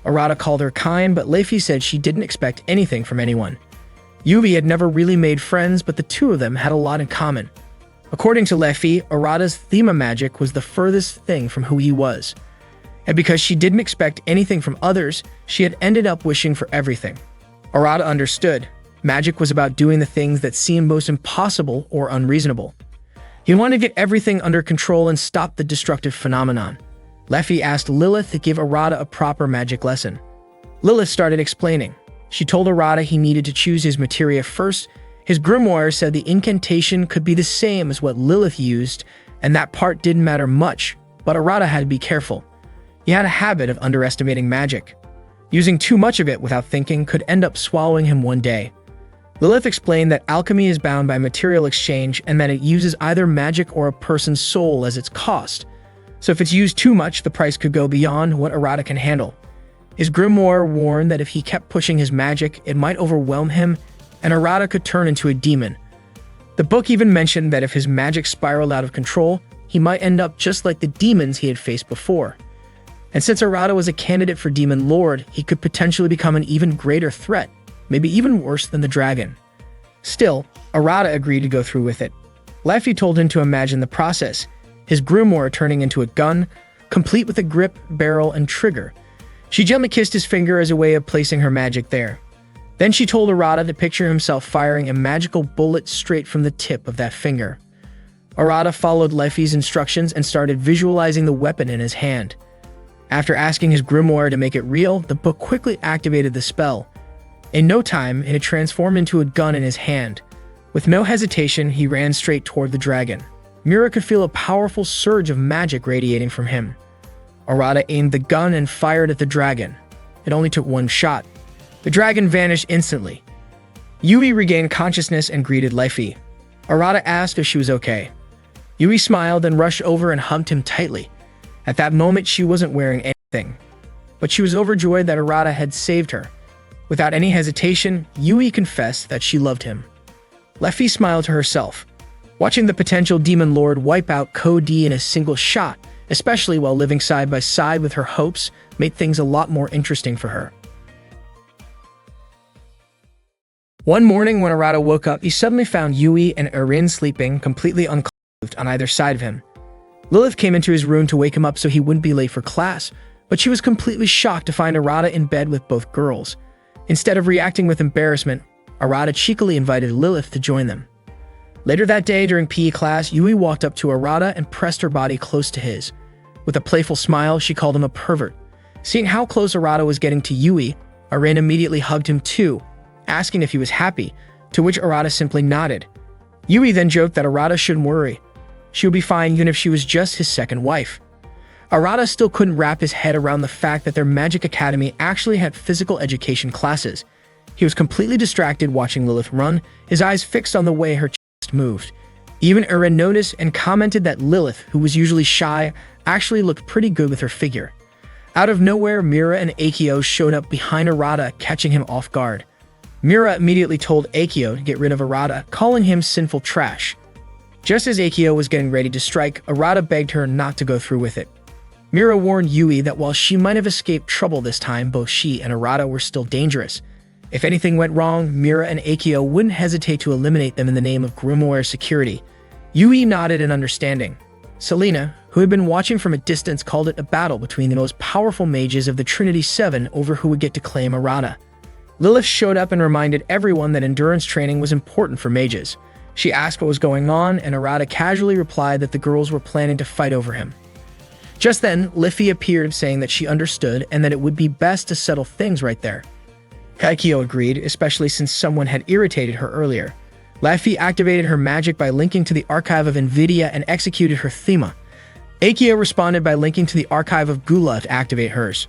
Arata called her kind, but Leifi said she didn't expect anything from anyone. Yui had never really made friends, but the two of them had a lot in common. According to Leifi, Arata's Thema magic was the furthest thing from who he was. And because she didn't expect anything from others, she had ended up wishing for everything. Arata understood. Magic was about doing the things that seemed most impossible or unreasonable. He wanted to get everything under control and stop the destructive phenomenon. Leifi asked Lilith to give Arata a proper magic lesson. Lilith started explaining. She told Arata he needed to choose his materia first. His grimoire said the incantation could be the same as what Lilith used, and that part didn't matter much, but Arata had to be careful. He had a habit of underestimating magic. Using too much of it without thinking could end up swallowing him one day. Lilith explained that alchemy is bound by material exchange and that it uses either magic or a person's soul as its cost. So if it's used too much, the price could go beyond what Arata can handle. His grimoire warned that if he kept pushing his magic, it might overwhelm him, and Arata could turn into a demon. The book even mentioned that if his magic spiraled out of control, he might end up just like the demons he had faced before. And since Arata was a candidate for Demon Lord, he could potentially become an even greater threat, maybe even worse than the dragon. Still, Arata agreed to go through with it. Leifi told him to imagine the process, his grimoire turning into a gun, complete with a grip, barrel, and trigger. She gently kissed his finger as a way of placing her magic there. Then she told Arata to picture himself firing a magical bullet straight from the tip of that finger. Arata followed Leifi's instructions and started visualizing the weapon in his hand. After asking his grimoire to make it real, the book quickly activated the spell. In no time, it had transformed into a gun in his hand. With no hesitation, he ran straight toward the dragon. Mira could feel a powerful surge of magic radiating from him. Arata aimed the gun and fired at the dragon. It only took one shot. The dragon vanished instantly. Yui regained consciousness and greeted Leifi. Arata asked if she was okay. Yui smiled and rushed over and hugged him tightly. At that moment, she wasn't wearing anything, but she was overjoyed that Arata had saved her. Without any hesitation, Yui confessed that she loved him. Leifi smiled to herself. Watching the potential Demon Lord wipe out Code D in a single shot, especially while living side by side with her hopes, made things a lot more interesting for her. One morning when Arata woke up, he suddenly found Yui and Erin sleeping completely unclothed on either side of him. Lilith came into his room to wake him up so he wouldn't be late for class, but she was completely shocked to find Arata in bed with both girls. Instead of reacting with embarrassment, Arata cheekily invited Lilith to join them. Later that day during PE class, Yui walked up to Arata and pressed her body close to his. With a playful smile, she called him a pervert. Seeing how close Arata was getting to Yui, Erin immediately hugged him too, asking if he was happy, to which Arata simply nodded. Yui then joked that Arata shouldn't worry. She would be fine even if she was just his second wife. Arata still couldn't wrap his head around the fact that their magic academy actually had physical education classes. He was completely distracted watching Lilith run, his eyes fixed on the way her chest moved. Even Erin noticed and commented that Lilith, who was usually shy, actually looked pretty good with her figure. Out of nowhere, Mira and Akio showed up behind Arata, catching him off guard. Mira immediately told Akio to get rid of Arata, calling him sinful trash. Just as Akio was getting ready to strike, Arata begged her not to go through with it. Mira warned Yui that while she might have escaped trouble this time, both she and Arata were still dangerous. If anything went wrong, Mira and Akio wouldn't hesitate to eliminate them in the name of grimoire security. Yui nodded in understanding. Selena, who had been watching from a distance, called it a battle between the most powerful mages of the Trinity Seven over who would get to claim Arata. Lilith showed up and reminded everyone that endurance training was important for mages. She asked what was going on, and Arata casually replied that the girls were planning to fight over him. Just then, Liffy appeared, saying that she understood and that it would be best to settle things right there. Kaikio agreed, especially since someone had irritated her earlier. Laffy activated her magic by linking to the archive of Nvidia and executed her Thema. Akio responded by linking to the archive of Gula to activate hers.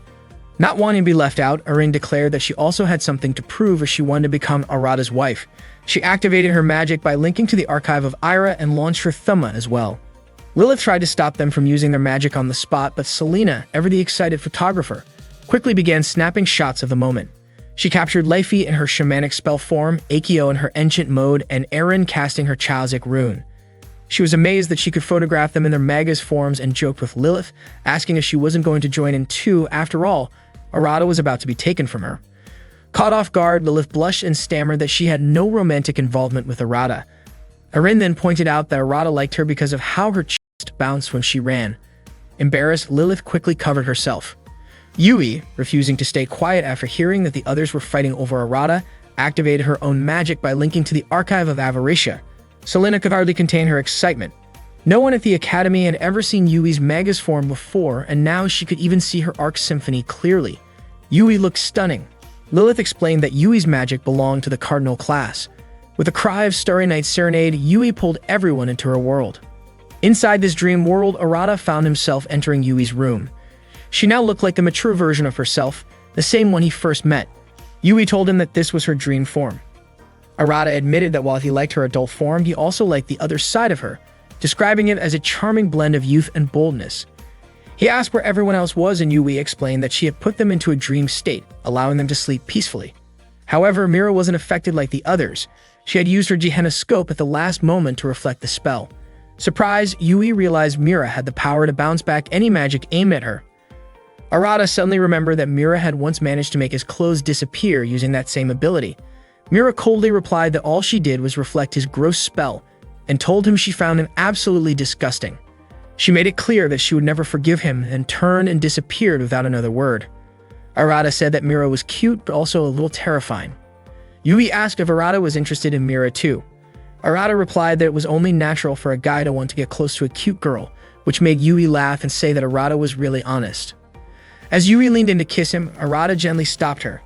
Not wanting to be left out, Erin declared that she also had something to prove as she wanted to become Arata's wife. She activated her magic by linking to the archive of Ira and launched her Thema as well. Lilith tried to stop them from using their magic on the spot, but Selena, ever the excited photographer, quickly began snapping shots of the moment. She captured Laffy in her shamanic spell form, Akio in her ancient mode, and Erin casting her Childic rune. She was amazed that she could photograph them in their Magus forms and joked with Lilith, asking if she wasn't going to join in too. After all, Arata was about to be taken from her. Caught off guard, Lilith blushed and stammered that she had no romantic involvement with Arata. Erin then pointed out that Arata liked her because of how her chest bounced when she ran. Embarrassed, Lilith quickly covered herself. Yui, refusing to stay quiet after hearing that the others were fighting over Arata, activated her own magic by linking to the archive of Avaricia. Selena could hardly contain her excitement. No one at the academy had ever seen Yui's Magus form before, and now she could even see her Arc Symphony clearly. Yui looked stunning. Lilith explained that Yui's magic belonged to the Cardinal class. With a cry of Starry Night Serenade, Yui pulled everyone into her world. Inside this dream world, Arata found himself entering Yui's room. She now looked like the mature version of herself, the same one he first met. Yui told him that this was her dream form. Arata admitted that while he liked her adult form, he also liked the other side of her, describing it as a charming blend of youth and boldness. He asked where everyone else was, and Yui explained that she had put them into a dream state, allowing them to sleep peacefully. However, Mira wasn't affected like the others. She had used her Gehenna scope at the last moment to reflect the spell. Surprised, Yui realized Mira had the power to bounce back any magic aimed at her. Arata suddenly remembered that Mira had once managed to make his clothes disappear using that same ability. Mira coldly replied that all she did was reflect his gross spell, and told him she found him absolutely disgusting. She made it clear that she would never forgive him, and turned and disappeared without another word. Arata said that Mira was cute, but also a little terrifying. Yui asked if Arata was interested in Mira too. Arata replied that it was only natural for a guy to want to get close to a cute girl, which made Yui laugh and say that Arata was really honest. As Yui leaned in to kiss him, Arata gently stopped her.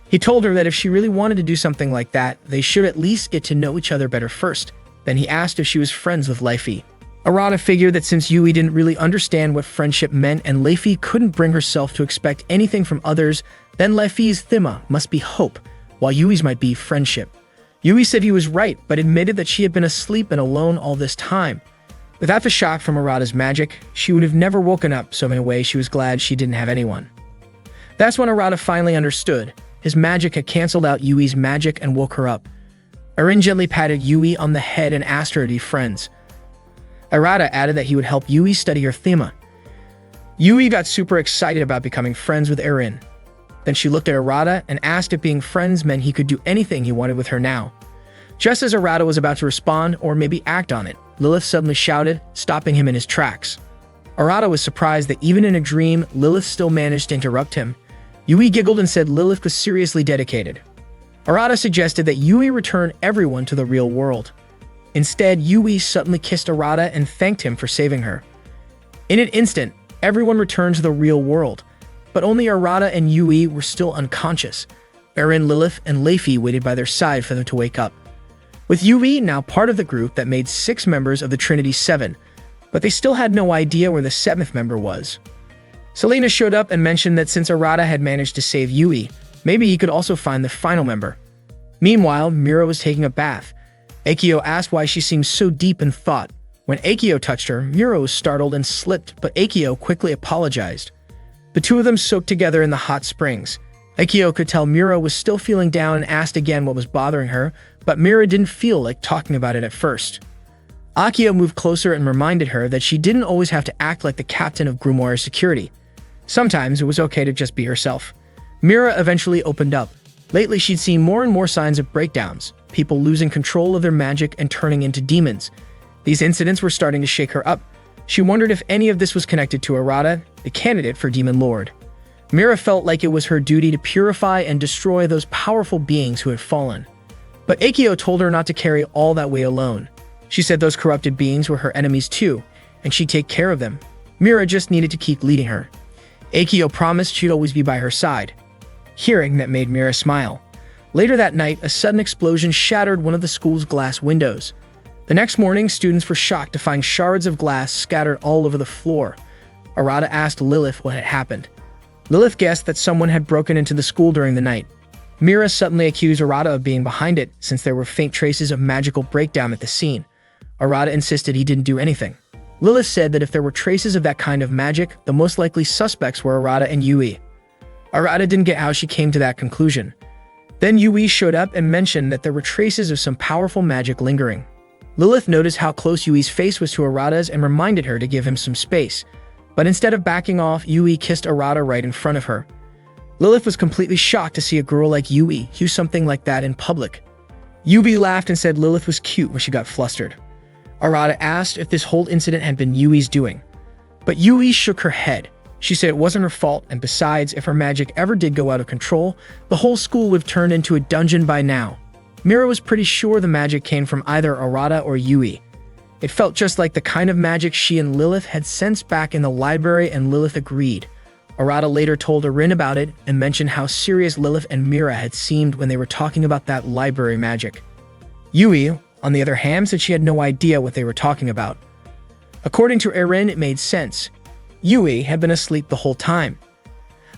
He told her that if she really wanted to do something like that, they should at least get to know each other better first. Then he asked if she was friends with Laffy. Arata figured that since Yui didn't really understand what friendship meant and Laffy couldn't bring herself to expect anything from others, then Laffy's Thema must be hope, while Yui's might be friendship. Yui said he was right, but admitted that she had been asleep and alone all this time. Without the shock from Arata's magic, she would have never woken up, so in a way she was glad she didn't have anyone. That's when Arata finally understood. His magic had cancelled out Yui's magic and woke her up. Erin gently patted Yui on the head and asked her to be friends. Arata added that he would help Yui study her Thema. Yui got super excited about becoming friends with Erin. Then she looked at Arata and asked if being friends meant he could do anything he wanted with her now. Just as Arata was about to respond or maybe act on it, Lilith suddenly shouted, stopping him in his tracks. Arata was surprised that even in a dream, Lilith still managed to interrupt him. Yui giggled and said Lilith was seriously dedicated. Arata suggested that Yui return everyone to the real world. Instead, Yui suddenly kissed Arata and thanked him for saving her. In an instant, everyone returned to the real world, but only Arata and Yui were still unconscious. Eren, Lilith, and Leify waited by their side for them to wake up. With Yui now part of the group that made 6 members of the Trinity 7, but they still had no idea where the 7th member was. Selena showed up and mentioned that since Arata had managed to save Yui, maybe he could also find the final member. Meanwhile, Mira was taking a bath. Akio asked why she seemed so deep in thought. When Akio touched her, Mira was startled and slipped, but Akio quickly apologized. The two of them soaked together in the hot springs. Akio could tell Mira was still feeling down and asked again what was bothering her, but Mira didn't feel like talking about it at first. Akio moved closer and reminded her that she didn't always have to act like the captain of Grimoire security. Sometimes it was okay to just be herself. Mira eventually opened up. Lately, she'd seen more and more signs of breakdowns, people losing control of their magic and turning into demons. These incidents were starting to shake her up. She wondered if any of this was connected to Arata, the candidate for Demon Lord. Mira felt like it was her duty to purify and destroy those powerful beings who had fallen. But Akio told her not to carry all that weight alone. She said those corrupted beings were her enemies too, and she'd take care of them. Mira just needed to keep leading her. Akio promised she'd always be by her side. Hearing that made Mira smile. Later that night, a sudden explosion shattered one of the school's glass windows. The next morning, students were shocked to find shards of glass scattered all over the floor. Arata asked Lilith what had happened. Lilith guessed that someone had broken into the school during the night. Mira suddenly accused Arata of being behind it, since there were faint traces of magical breakdown at the scene. Arata insisted he didn't do anything. Lilith said that if there were traces of that kind of magic, the most likely suspects were Arata and Yui. Arata didn't get how she came to that conclusion. Then Yui showed up and mentioned that there were traces of some powerful magic lingering. Lilith noticed how close Yui's face was to Arata's and reminded her to give him some space. But instead of backing off, Yui kissed Arata right in front of her. Lilith was completely shocked to see a girl like Yui do something like that in public. Yui laughed and said Lilith was cute when she got flustered. Arata asked if this whole incident had been Yui's doing. But Yui shook her head. She said it wasn't her fault, and besides, if her magic ever did go out of control, the whole school would have turned into a dungeon by now. Mira was pretty sure the magic came from either Arata or Yui. It felt just like the kind of magic she and Lilith had sensed back in the library, and Lilith agreed. Arata later told Eren about it and mentioned how serious Lilith and Mira had seemed when they were talking about that library magic. Yui, on the other hand, said she had no idea what they were talking about. According to Eren, it made sense. Yui had been asleep the whole time.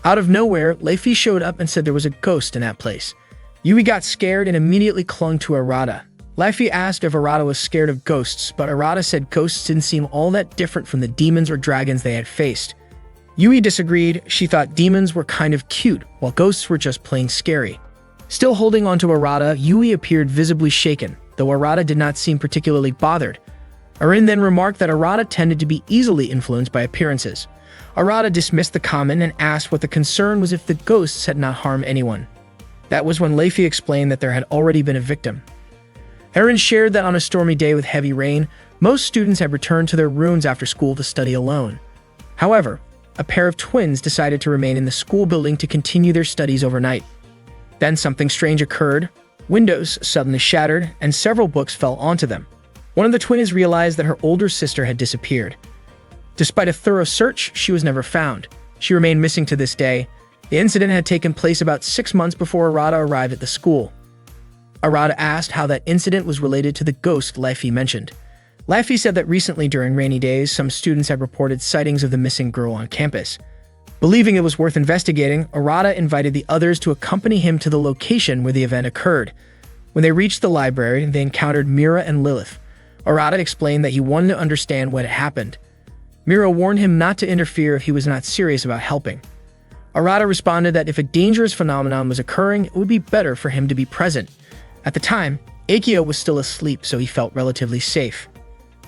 Out of nowhere, Leify showed up and said there was a ghost in that place. Yui got scared and immediately clung to Arata. Leify asked if Arata was scared of ghosts, but Arata said ghosts didn't seem all that different from the demons or dragons they had faced. Yui disagreed. She thought demons were kind of cute, while ghosts were just plain scary. Still holding onto Arata, Yui appeared visibly shaken, though Arata did not seem particularly bothered. Eren then remarked that Arata tended to be easily influenced by appearances. Arata dismissed the comment and asked what the concern was if the ghosts had not harmed anyone. That was when Leify explained that there had already been a victim. Eren shared that on a stormy day with heavy rain, most students had returned to their rooms after school to study alone. However, a pair of twins decided to remain in the school building to continue their studies overnight. Then something strange occurred. Windows suddenly shattered, and several books fell onto them. One of the twins realized that her older sister had disappeared. Despite a thorough search, she was never found. She remained missing to this day. The incident had taken place about 6 months before Arata arrived at the school. Arata asked how that incident was related to the ghost Leify mentioned. Leify said that recently during rainy days, some students had reported sightings of the missing girl on campus. Believing it was worth investigating, Arata invited the others to accompany him to the location where the event occurred. When they reached the library, they encountered Mira and Lilith. Arata explained that he wanted to understand what had happened. Mira warned him not to interfere if he was not serious about helping. Arata responded that if a dangerous phenomenon was occurring, it would be better for him to be present. At the time, Akio was still asleep, so he felt relatively safe.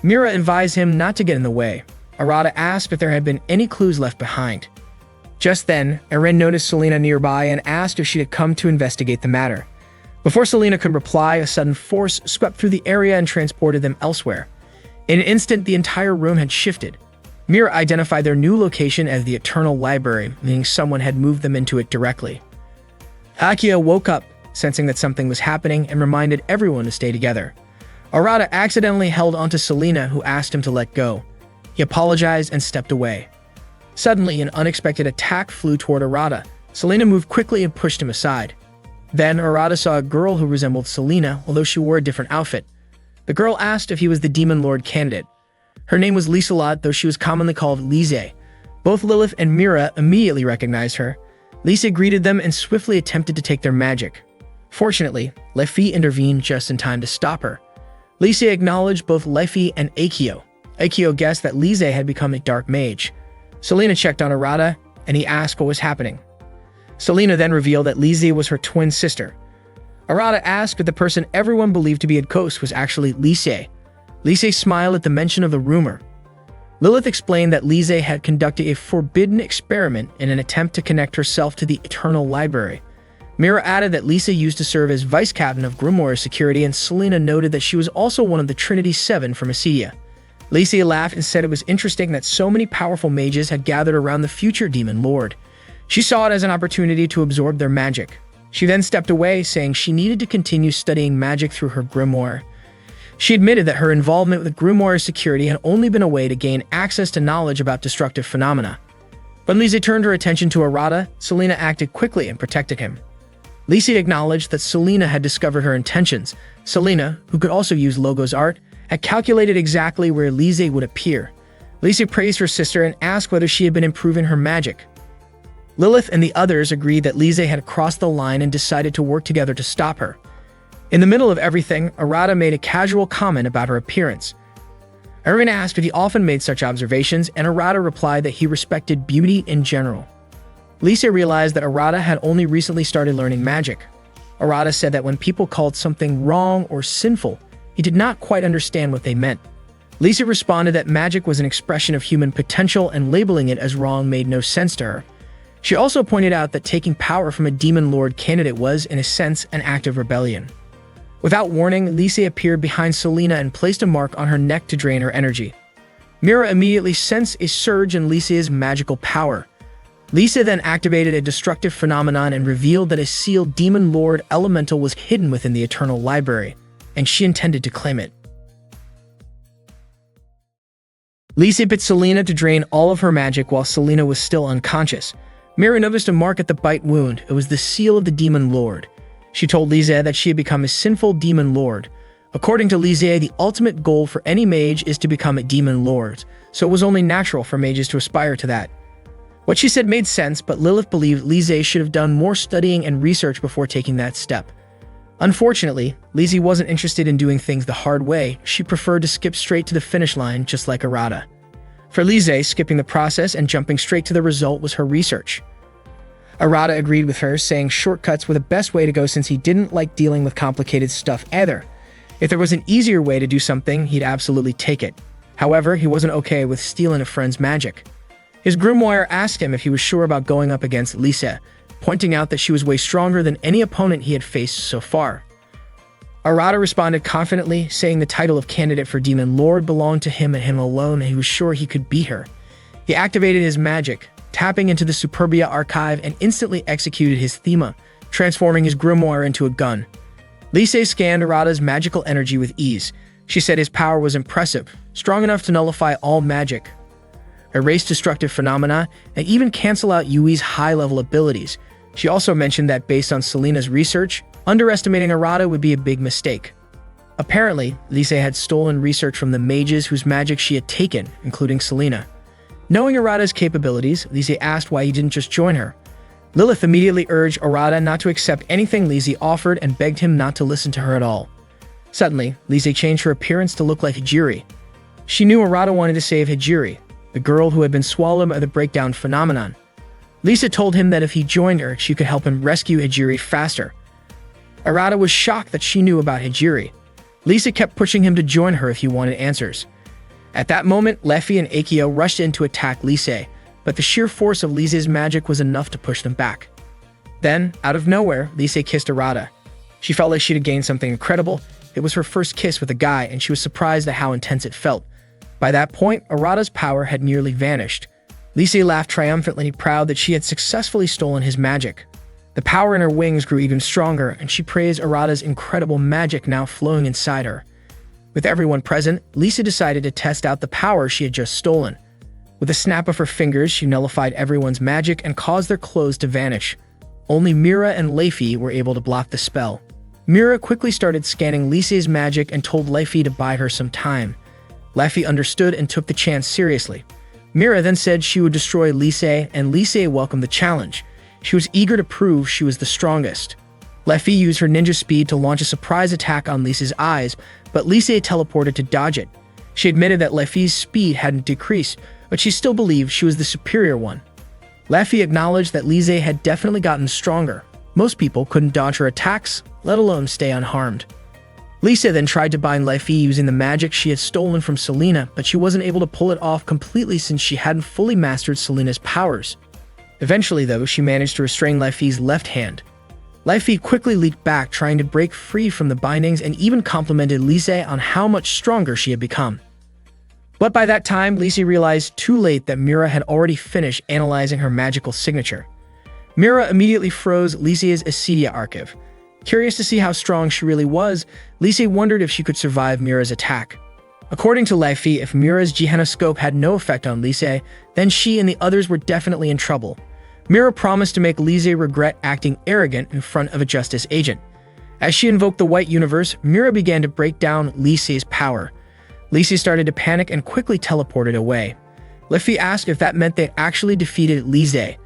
Mira advised him not to get in the way. Arata asked if there had been any clues left behind. Just then, Erin noticed Selena nearby and asked if she had come to investigate the matter. Before Selena could reply, a sudden force swept through the area and transported them elsewhere. In an instant, the entire room had shifted. Mira identified their new location as the Eternal Library, meaning someone had moved them into it directly. Akio woke up, sensing that something was happening, and reminded everyone to stay together. Arata accidentally held onto Selena, who asked him to let go. He apologized and stepped away. Suddenly, an unexpected attack flew toward Arata. Selena moved quickly and pushed him aside. Then, Arata saw a girl who resembled Selena, although she wore a different outfit. The girl asked if he was the Demon Lord candidate. Her name was Liselot, though she was commonly called Lise. Both Lilith and Mira immediately recognized her. Lise greeted them and swiftly attempted to take their magic. Fortunately, Lefi intervened just in time to stop her. Lise acknowledged both Lefi and Akio. Akio guessed that Lise had become a dark mage. Selena checked on Arata, and he asked what was happening. Selena then revealed that Lise was her twin sister. Arata asked if the person everyone believed to be a ghost was actually Lise. Lise smiled at the mention of the rumor. Lilith explained that Lise had conducted a forbidden experiment in an attempt to connect herself to the Eternal Library. Mira added that Lisa used to serve as vice captain of Grimoire security, and Selena noted that she was also one of the Trinity Seven from Acedia. Lisa laughed and said it was interesting that so many powerful mages had gathered around the future Demon Lord. She saw it as an opportunity to absorb their magic. She then stepped away, saying she needed to continue studying magic through her grimoire. She admitted that her involvement with Grimoire security had only been a way to gain access to knowledge about destructive phenomena. When Lisa turned her attention to Arata, Selena acted quickly and protected him. Lisa acknowledged that Selena had discovered her intentions. Selena, who could also use Logo's art, had calculated exactly where Lise would appear. Lisa praised her sister and asked whether she had been improving her magic. Lilith and the others agreed that Lise had crossed the line and decided to work together to stop her. In the middle of everything, Arata made a casual comment about her appearance. Erin asked if he often made such observations, and Arata replied that he respected beauty in general. Lisa realized that Arata had only recently started learning magic. Arata said that when people called something wrong or sinful, he did not quite understand what they meant. Lisa responded that magic was an expression of human potential, and labeling it as wrong made no sense to her. She also pointed out that taking power from a Demon Lord candidate was, in a sense, an act of rebellion. Without warning, Lisa appeared behind Selena and placed a mark on her neck to drain her energy. Mira immediately sensed a surge in Lisa's magical power. Lisa then activated a destructive phenomenon and revealed that a sealed Demon Lord elemental was hidden within the Eternal Library, and she intended to claim it. Lisa bit Selena to drain all of her magic while Selena was still unconscious. Mira noticed a mark at the bite wound. It was the seal of the Demon Lord. She told Lisa that she had become a sinful Demon Lord. According to Lisa, the ultimate goal for any mage is to become a Demon Lord, so it was only natural for mages to aspire to that. What she said made sense, but Lilith believed Lisa should have done more studying and research before taking that step. Unfortunately, Lisa wasn't interested in doing things the hard way. She preferred to skip straight to the finish line, just like Arata. For Lisa, skipping the process and jumping straight to the result was her research. Arata agreed with her, saying shortcuts were the best way to go since he didn't like dealing with complicated stuff either. If there was an easier way to do something, he'd absolutely take it. However, he wasn't okay with stealing a friend's magic. His grimoire asked him if he was sure about going up against Lisa, pointing out that she was way stronger than any opponent he had faced so far. Arata responded confidently, saying the title of candidate for Demon Lord belonged to him and him alone, and he was sure he could beat her. He activated his magic, tapping into the Superbia archive, and instantly executed his thema, transforming his grimoire into a gun. Lisa scanned Arata's magical energy with ease. She said his power was impressive, strong enough to nullify all magic, erase destructive phenomena, and even cancel out Yui's high-level abilities. She also mentioned that based on Selena's research, underestimating Arata would be a big mistake. Apparently, Lisa had stolen research from the mages whose magic she had taken, including Selena. Knowing Arata's capabilities, Lisa asked why he didn't just join her. Lilith immediately urged Arata not to accept anything Lisa offered and begged him not to listen to her at all. Suddenly, Lisa changed her appearance to look like Hijiri. She knew Arata wanted to save Hijiri, the girl who had been swallowed by the breakdown phenomenon. Lisa told him that if he joined her, she could help him rescue Hijiri faster. Arata was shocked that she knew about Hijiri. Lisa kept pushing him to join her if he wanted answers. At that moment, Lefi and Akio rushed in to attack Lisa. but the sheer force of Lise's magic was enough to push them back. Then, out of nowhere, Lise kissed Arata. She felt like she'd have gained something incredible. It was her first kiss with a guy, and she was surprised at how intense it felt. By that point, Arata's power had nearly vanished. Lise laughed triumphantly, proud that she had successfully stolen his magic. The power in her wings grew even stronger, and she praised Arata's incredible magic now flowing inside her. With everyone present, Lise decided to test out the power she had just stolen. With a snap of her fingers, she nullified everyone's magic and caused their clothes to vanish. Only Mira and Leifi were able to block the spell. Mira quickly started scanning Lise's magic and told Leifi to buy her some time. Leifi understood and took the chance seriously. Mira then said she would destroy Lise, and Lise welcomed the challenge. She was eager to prove she was the strongest. Leifi used her ninja speed to launch a surprise attack on Lise's eyes, but Lise teleported to dodge it. She admitted that Leifi's speed hadn't decreased, but she still believed she was the superior one. Leifi acknowledged that Lise had definitely gotten stronger. Most people couldn't dodge her attacks, let alone stay unharmed. Lise then tried to bind Leifi using the magic she had stolen from Selena, but she wasn't able to pull it off completely since she hadn't fully mastered Selena's powers. Eventually, though, she managed to restrain Leifi's left hand. Leifi quickly leaped back, trying to break free from the bindings, and even complimented Lise on how much stronger she had become. But by that time, Lise realized too late that Mira had already finished analyzing her magical signature. Mira immediately froze Lise's Acedia archive. Curious to see how strong she really was, Lise wondered if she could survive Mira's attack. According to Leifi, if Mira's Gehenoscope had no effect on Lise, then she and the others were definitely in trouble. Mira promised to make Lise regret acting arrogant in front of a justice agent. As she invoked the White Universe, Mira began to break down Lise's power. Lise started to panic and quickly teleported away. Leifi asked if that meant they actually defeated Lise,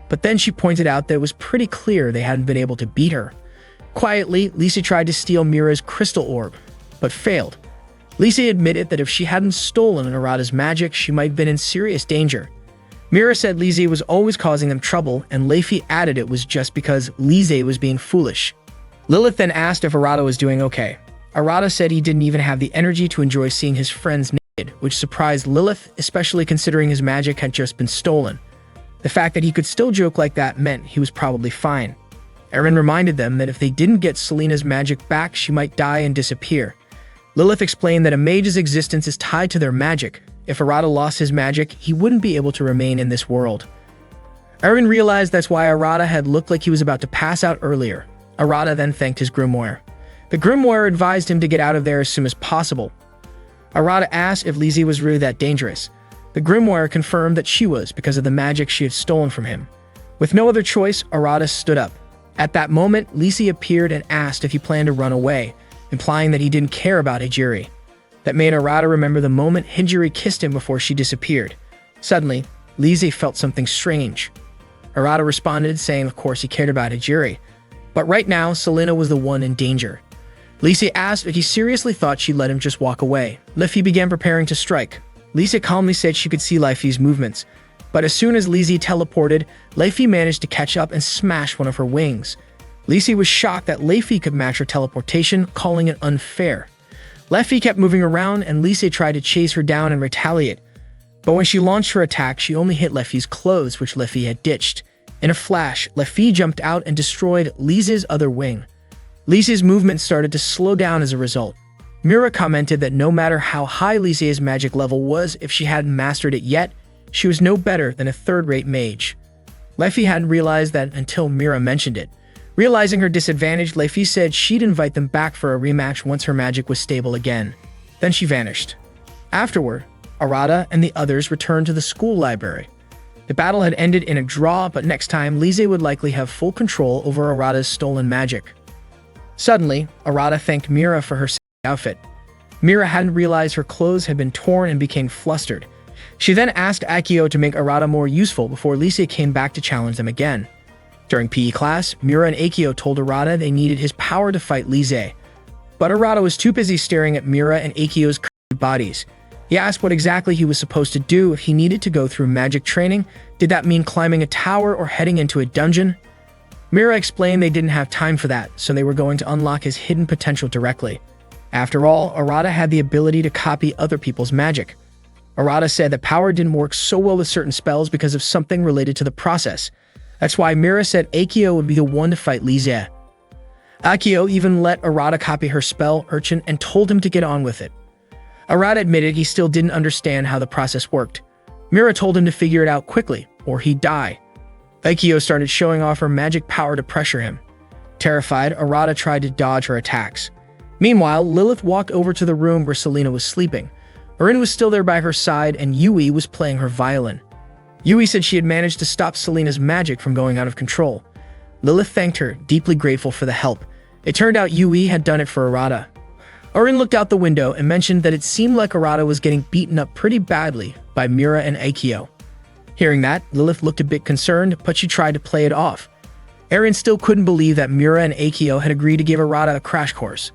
but then she pointed out that it was pretty clear they hadn't been able to beat her. Quietly, Lise tried to steal Mira's crystal orb, but failed. Lise admitted that if she hadn't stolen Arata's magic, she might have been in serious danger. Mira said Lise was always causing them trouble, and Leifi added it was just because Lise was being foolish. Lilith then asked if Arata was doing okay. Arata said he didn't even have the energy to enjoy seeing his friends naked, which surprised Lilith, especially considering his magic had just been stolen. The fact that he could still joke like that meant he was probably fine. Eren reminded them that if they didn't get Selena's magic back, she might die and disappear. Lilith explained that a mage's existence is tied to their magic. If Arata lost his magic, he wouldn't be able to remain in this world. Eren realized that's why Arata had looked like he was about to pass out earlier. Arata then thanked his grimoire. The grimoire advised him to get out of there as soon as possible. Arata asked if Lise was really that dangerous. The grimoire confirmed that she was because of the magic she had stolen from him. With no other choice, Arata stood up. At that moment, Lise appeared and asked if he planned to run away, implying that he didn't care about Hijiri. That made Arata remember the moment Hijiri kissed him before she disappeared. Suddenly, Lise felt something strange. Arata responded, saying of course he cared about Hijiri. But right now, Selena was the one in danger. Lise asked if he seriously thought she'd let him just walk away. Leifi began preparing to strike. Lise calmly said she could see Leifi's movements. But as soon as Lise teleported, Leifi managed to catch up and smash one of her wings. Lise was shocked that Leifi could match her teleportation, calling it unfair. Leifi kept moving around and Lise tried to chase her down and retaliate. But when she launched her attack, she only hit Leifi's clothes, which Leifi had ditched. In a flash, Leifi jumped out and destroyed Lise's other wing. Lise's movement started to slow down as a result. Mira commented that no matter how high Lise's magic level was, if she hadn't mastered it yet, she was no better than a third-rate mage. Leifi hadn't realized that until Mira mentioned it. Realizing her disadvantage, Leifi said she'd invite them back for a rematch once her magic was stable again. Then she vanished. Afterward, Arata and the others returned to the school library. The battle had ended in a draw, but next time, Lise would likely have full control over Arata's stolen magic. Suddenly, Arata thanked Mira for her outfit. Mira hadn't realized her clothes had been torn and became flustered. She then asked Akio to make Arata more useful before Lise came back to challenge them again. During PE class, Mira and Akio told Arata they needed his power to fight Lise. But Arata was too busy staring at Mira and Akio's bodies. He asked what exactly he was supposed to do if he needed to go through magic training. Did that mean climbing a tower or heading into a dungeon? Mira explained they didn't have time for that, so they were going to unlock his hidden potential directly. After all, Arata had the ability to copy other people's magic. Arata said that power didn't work so well with certain spells because of something related to the process. That's why Mira said Akio would be the one to fight Lise. Akio even let Arata copy her spell, Urchin, and told him to get on with it. Arata admitted he still didn't understand how the process worked. Mira told him to figure it out quickly, or he'd die. Akio started showing off her magic power to pressure him. Terrified, Arata tried to dodge her attacks. Meanwhile, Lilith walked over to the room where Selena was sleeping. Erin was still there by her side, and Yui was playing her violin. Yui said she had managed to stop Selena's magic from going out of control. Lilith thanked her, deeply grateful for the help. It turned out Yui had done it for Arata. Erin looked out the window and mentioned that it seemed like Arata was getting beaten up pretty badly by Mira and Akio. Hearing that, Lilith looked a bit concerned, but she tried to play it off. Erin still couldn't believe that Mira and Akio had agreed to give Arata a crash course.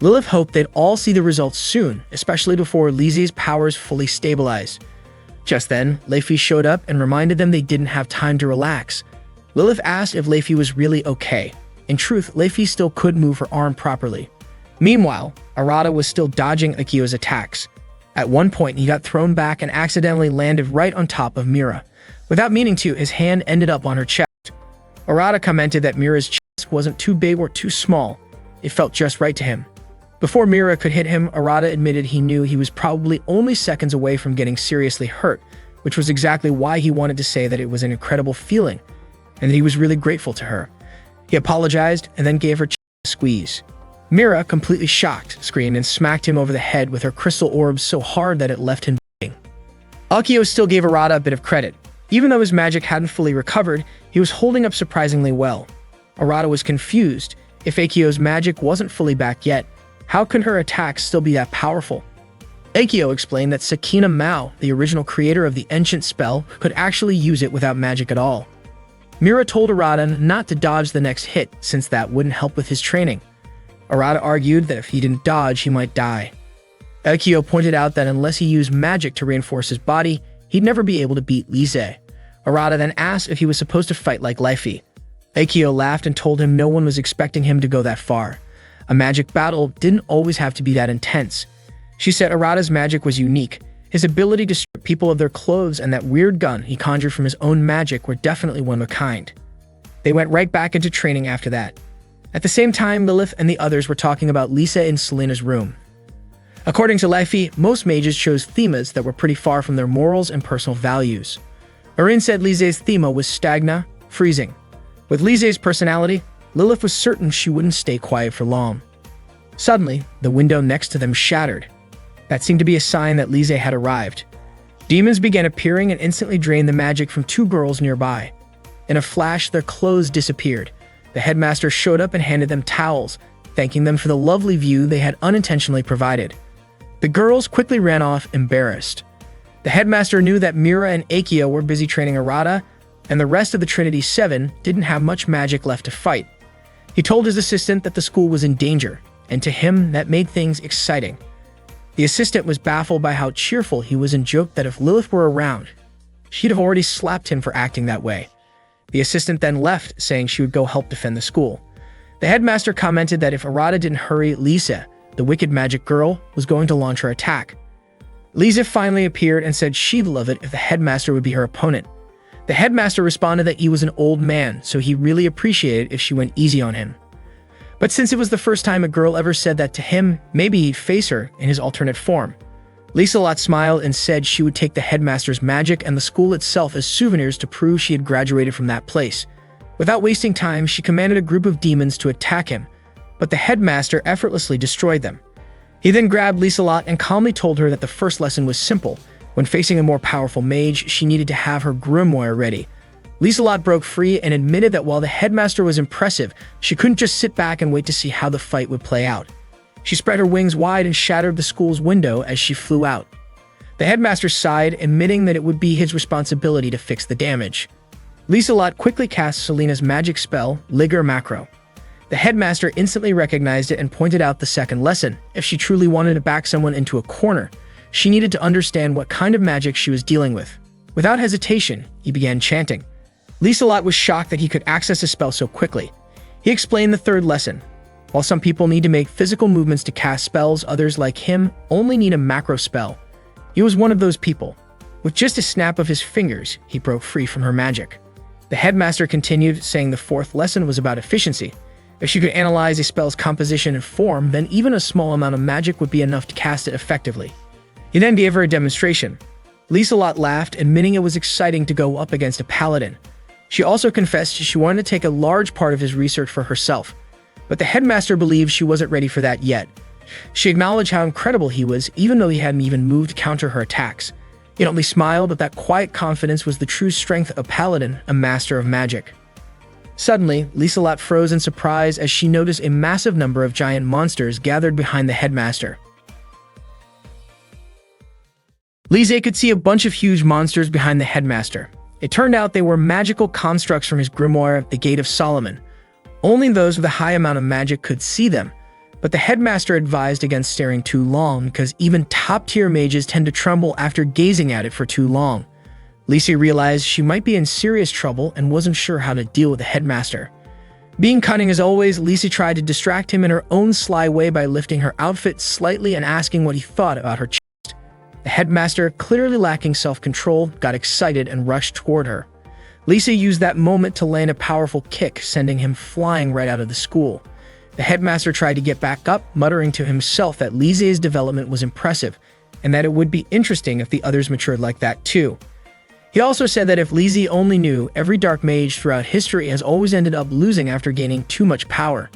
Lilith hoped they'd all see the results soon, especially before Lise's powers fully stabilized. Just then, Leify showed up and reminded them they didn't have time to relax. Lilith asked if Leify was really okay. In truth, Leify still couldn't move her arm properly. Meanwhile, Arata was still dodging Akio's attacks. At one point, he got thrown back and accidentally landed right on top of Mira. Without meaning to, his hand ended up on her chest. Arata commented that Mira's chest wasn't too big or too small. It felt just right to him. Before Mira could hit him, Arata admitted he knew he was probably only seconds away from getting seriously hurt, which was exactly why he wanted to say that it was an incredible feeling, and that he was really grateful to her. He apologized and then gave her a squeeze. Mira, completely shocked, screamed and smacked him over the head with her crystal orbs so hard that it left him bleeding. Akio still gave Arata a bit of credit. Even though his magic hadn't fully recovered, he was holding up surprisingly well. Arata was confused. If Akio's magic wasn't fully back yet, how could her attacks still be that powerful? Akio explained that Sakina Mao, the original creator of the ancient spell, could actually use it without magic at all. Mira told Arata not to dodge the next hit, since that wouldn't help with his training. Arata argued that if he didn't dodge, he might die. Akio pointed out that unless he used magic to reinforce his body, he'd never be able to beat Lise. Arata then asked if he was supposed to fight like Leify. Akio laughed and told him no one was expecting him to go that far. A magic battle didn't always have to be that intense. She said Arata's magic was unique. His ability to strip people of their clothes and that weird gun he conjured from his own magic were definitely one of a kind. They went right back into training after that. At the same time, Lilith and the others were talking about Lisa in Selena's room. According to Leify, most mages chose themas that were pretty far from their morals and personal values. Erin said Lise's thema was stagna, freezing. With Lise's personality, Lilith was certain she wouldn't stay quiet for long. Suddenly, the window next to them shattered. That seemed to be a sign that Lise had arrived. Demons began appearing and instantly drained the magic from two girls nearby. In a flash, their clothes disappeared. The headmaster showed up and handed them towels, thanking them for the lovely view they had unintentionally provided. The girls quickly ran off, embarrassed. The headmaster knew that Mira and Akio were busy training Arata, and the rest of the Trinity 7 didn't have much magic left to fight. He told his assistant that the school was in danger, and to him, that made things exciting. The assistant was baffled by how cheerful he was and joked that if Lilith were around, she'd have already slapped him for acting that way. The assistant then left, saying she would go help defend the school. The headmaster commented that if Arata didn't hurry, Lisa, the wicked magic girl, was going to launch her attack. Lisa finally appeared and said she'd love it if the headmaster would be her opponent. The headmaster responded that he was an old man, so he really appreciated if she went easy on him. But since it was the first time a girl ever said that to him, maybe he'd face her in his alternate form. Lisa smiled and said she would take the headmaster's magic and the school itself as souvenirs to prove she had graduated from that place. Without wasting time, she commanded a group of demons to attack him, but the headmaster effortlessly destroyed them. He then grabbed Lisa and calmly told her that the first lesson was simple. When facing a more powerful mage, she needed to have her grimoire ready. Lisa broke free and admitted that while the headmaster was impressive, she couldn't just sit back and wait to see how the fight would play out. She spread her wings wide and shattered the school's window as she flew out. The headmaster sighed, admitting that it would be his responsibility to fix the damage. Lisa quickly cast Selena's magic spell, Ligur Macro. The headmaster instantly recognized it and pointed out the second lesson. If she truly wanted to back someone into a corner, she needed to understand what kind of magic she was dealing with. Without hesitation, he began chanting. Lisa was shocked that he could access a spell so quickly. He explained the third lesson. While some people need to make physical movements to cast spells, others, like him, only need a macro spell. He was one of those people. With just a snap of his fingers, he broke free from her magic. The headmaster continued, saying the fourth lesson was about efficiency. If she could analyze a spell's composition and form, then even a small amount of magic would be enough to cast it effectively. He then gave her a demonstration. Lieselot laughed, admitting it was exciting to go up against a paladin. She also confessed she wanted to take a large part of his research for herself, but the headmaster believed she wasn't ready for that yet. She acknowledged how incredible he was, even though he hadn't even moved to counter her attacks. He only smiled, but that quiet confidence was the true strength of a paladin, a master of magic. Suddenly, Lieselot froze in surprise as she noticed a massive number of giant monsters gathered behind the headmaster. Lise could see a bunch of huge monsters behind the headmaster. It turned out they were magical constructs from his grimoire, the Gate of Solomon. Only those with a high amount of magic could see them, but the headmaster advised against staring too long because even top-tier mages tend to tremble after gazing at it for too long. Lise realized she might be in serious trouble and wasn't sure how to deal with the headmaster. Being cunning as always, Lise tried to distract him in her own sly way by lifting her outfit slightly and asking what he thought about her chest. The headmaster, clearly lacking self-control, got excited and rushed toward her. Lise used that moment to land a powerful kick, sending him flying right out of the school. The headmaster tried to get back up, muttering to himself that Lise's development was impressive, and that it would be interesting if the others matured like that too. He also said that if Lise only knew, every dark mage throughout history has always ended up losing after gaining too much power.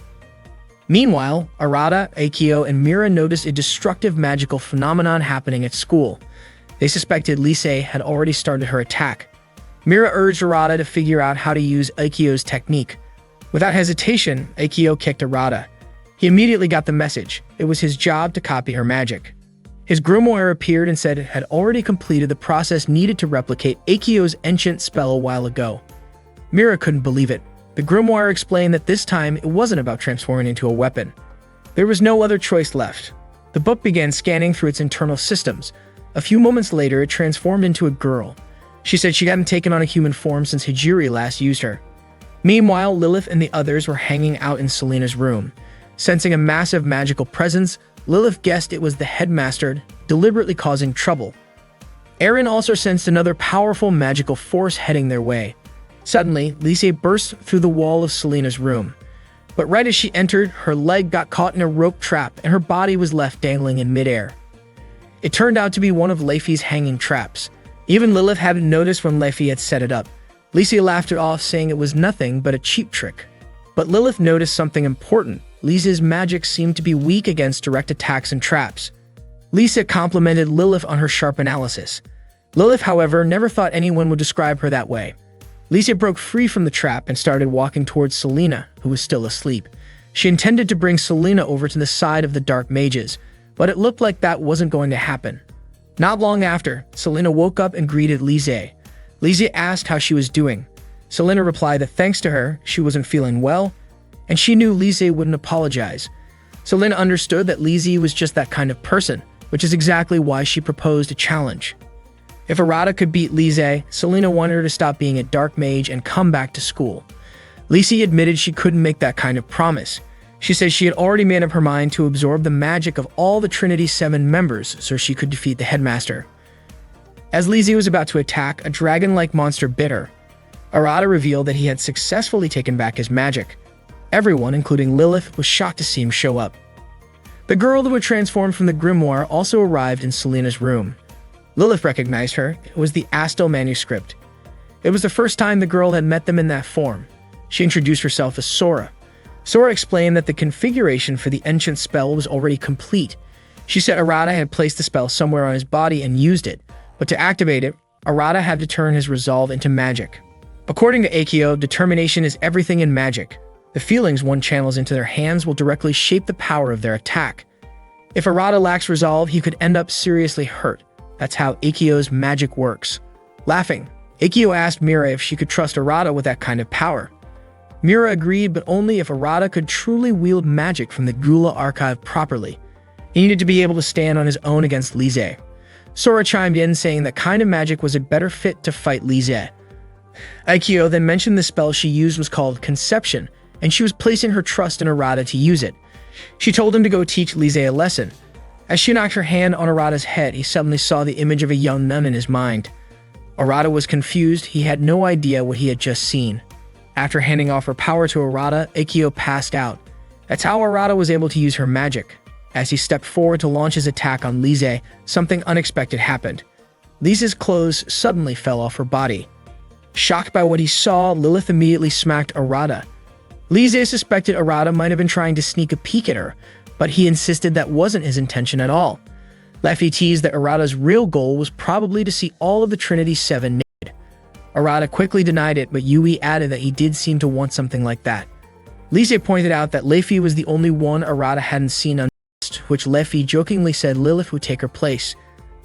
Meanwhile, Arata, Akio, and Mira noticed a destructive magical phenomenon happening at school. They suspected Lise had already started her attack. Mira urged Arata to figure out how to use Akio's technique. Without hesitation, Akio kicked Arata. He immediately got the message. It was his job to copy her magic. His grimoire appeared and said it had already completed the process needed to replicate Akio's ancient spell a while ago. Mira couldn't believe it. The grimoire explained that this time it wasn't about transforming into a weapon. There was no other choice left. The book began scanning through its internal systems. A few moments later, it transformed into a girl. She said she hadn't taken on a human form since Hijiri last used her. Meanwhile, Lilith and the others were hanging out in Selena's room. Sensing a massive magical presence, Lilith guessed it was the headmaster, deliberately causing trouble. Aaron also sensed another powerful magical force heading their way. Suddenly, Lise burst through the wall of Selena's room. But right as she entered, her leg got caught in a rope trap and her body was left dangling in midair. It turned out to be one of Leify's hanging traps. Even Lilith hadn't noticed when Leify had set it up. Lise laughed it off, saying it was nothing but a cheap trick. But Lilith noticed something important. Lise's magic seemed to be weak against direct attacks and traps. Lise complimented Lilith on her sharp analysis. Lilith, however, never thought anyone would describe her that way. Lise broke free from the trap and started walking towards Selena, who was still asleep. She intended to bring Selena over to the side of the dark mages, but it looked like that wasn't going to happen. Not long after, Selena woke up and greeted Lise. Lise asked how she was doing. Selena replied that thanks to her, she wasn't feeling well, and she knew Lise wouldn't apologize. Selena understood that Lise was just that kind of person, which is exactly why she proposed a challenge. If Arata could beat Lise, Selena wanted her to stop being a dark mage and come back to school. Lise admitted she couldn't make that kind of promise. She said she had already made up her mind to absorb the magic of all the Trinity's 7 members so she could defeat the headmaster. As Lise was about to attack, a dragon-like monster bit her. Arata revealed that he had successfully taken back his magic. Everyone, including Lilith, was shocked to see him show up. The girl that would transform from the grimoire also arrived in Selena's room. Lilith recognized her. It was the Astel manuscript. It was the first time the girl had met them in that form. She introduced herself as Sora. Sora explained that the configuration for the ancient spell was already complete. She said Arata had placed the spell somewhere on his body and used it, but to activate it, Arata had to turn his resolve into magic. According to Akio, determination is everything in magic. The feelings one channels into their hands will directly shape the power of their attack. If Arata lacks resolve, he could end up seriously hurt. That's how Akio's magic works. Laughing, Akio asked Mira if she could trust Arata with that kind of power. Mira agreed, but only if Arata could truly wield magic from the Gula archive properly. He needed to be able to stand on his own against Lise. Sora chimed in, saying that kind of magic was a better fit to fight Lise. Akio then mentioned the spell she used was called Conception, and she was placing her trust in Arata to use it. She told him to go teach Lise a lesson. As she knocked her hand on Arata's head, he suddenly saw the image of a young nun in his mind. Arata was confused. He had no idea what he had just seen. After handing off her power to Arata, Aikyo passed out. That's how Arata was able to use her magic. As he stepped forward to launch his attack on Lise, something unexpected happened. Lise's clothes suddenly fell off her body. Shocked by what he saw, Lilith immediately smacked Arata. Lise suspected Arata might have been trying to sneak a peek at her, but he insisted that wasn't his intention at all. Leffy teased that Arata's real goal was probably to see all of the Trinity 7 naked. Arata quickly denied it, but Yui added that he did seem to want something like that. Lise pointed out that Leffy was the only one Arata hadn't seen undressed, which Leffy jokingly said Lilith would take her place.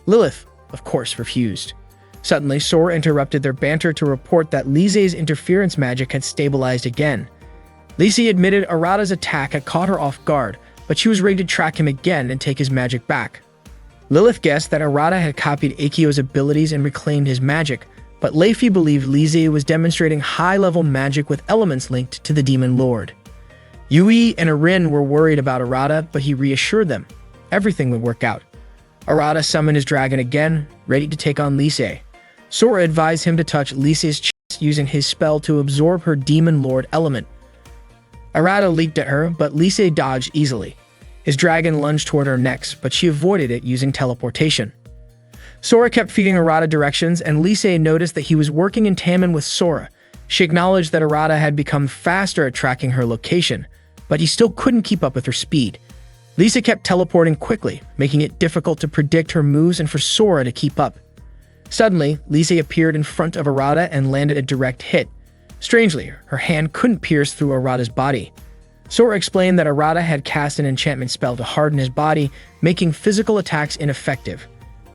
Lilith, of course, refused. Suddenly, Sora interrupted their banter to report that Lise's interference magic had stabilized again. Lise admitted Arata's attack had caught her off guard, but she was ready to track him again and take his magic back. Lilith guessed that Arata had copied Aikyo's abilities and reclaimed his magic, but Leffy believed Lise was demonstrating high-level magic with elements linked to the Demon Lord. Yui and Arin were worried about Arata, but he reassured them. Everything would work out. Arata summoned his dragon again, ready to take on Lise. Sora advised him to touch Lise's chest using his spell to absorb her Demon Lord element. Arata leaped at her, but Lise dodged easily. His dragon lunged toward her next, but she avoided it using teleportation. Sora kept feeding Arata directions, and Lise noticed that he was working in tandem with Sora. She acknowledged that Arata had become faster at tracking her location, but he still couldn't keep up with her speed. Lise kept teleporting quickly, making it difficult to predict her moves and for Sora to keep up. Suddenly, Lise appeared in front of Arata and landed a direct hit. Strangely, her hand couldn't pierce through Arata's body. Sora explained that Arata had cast an enchantment spell to harden his body, making physical attacks ineffective.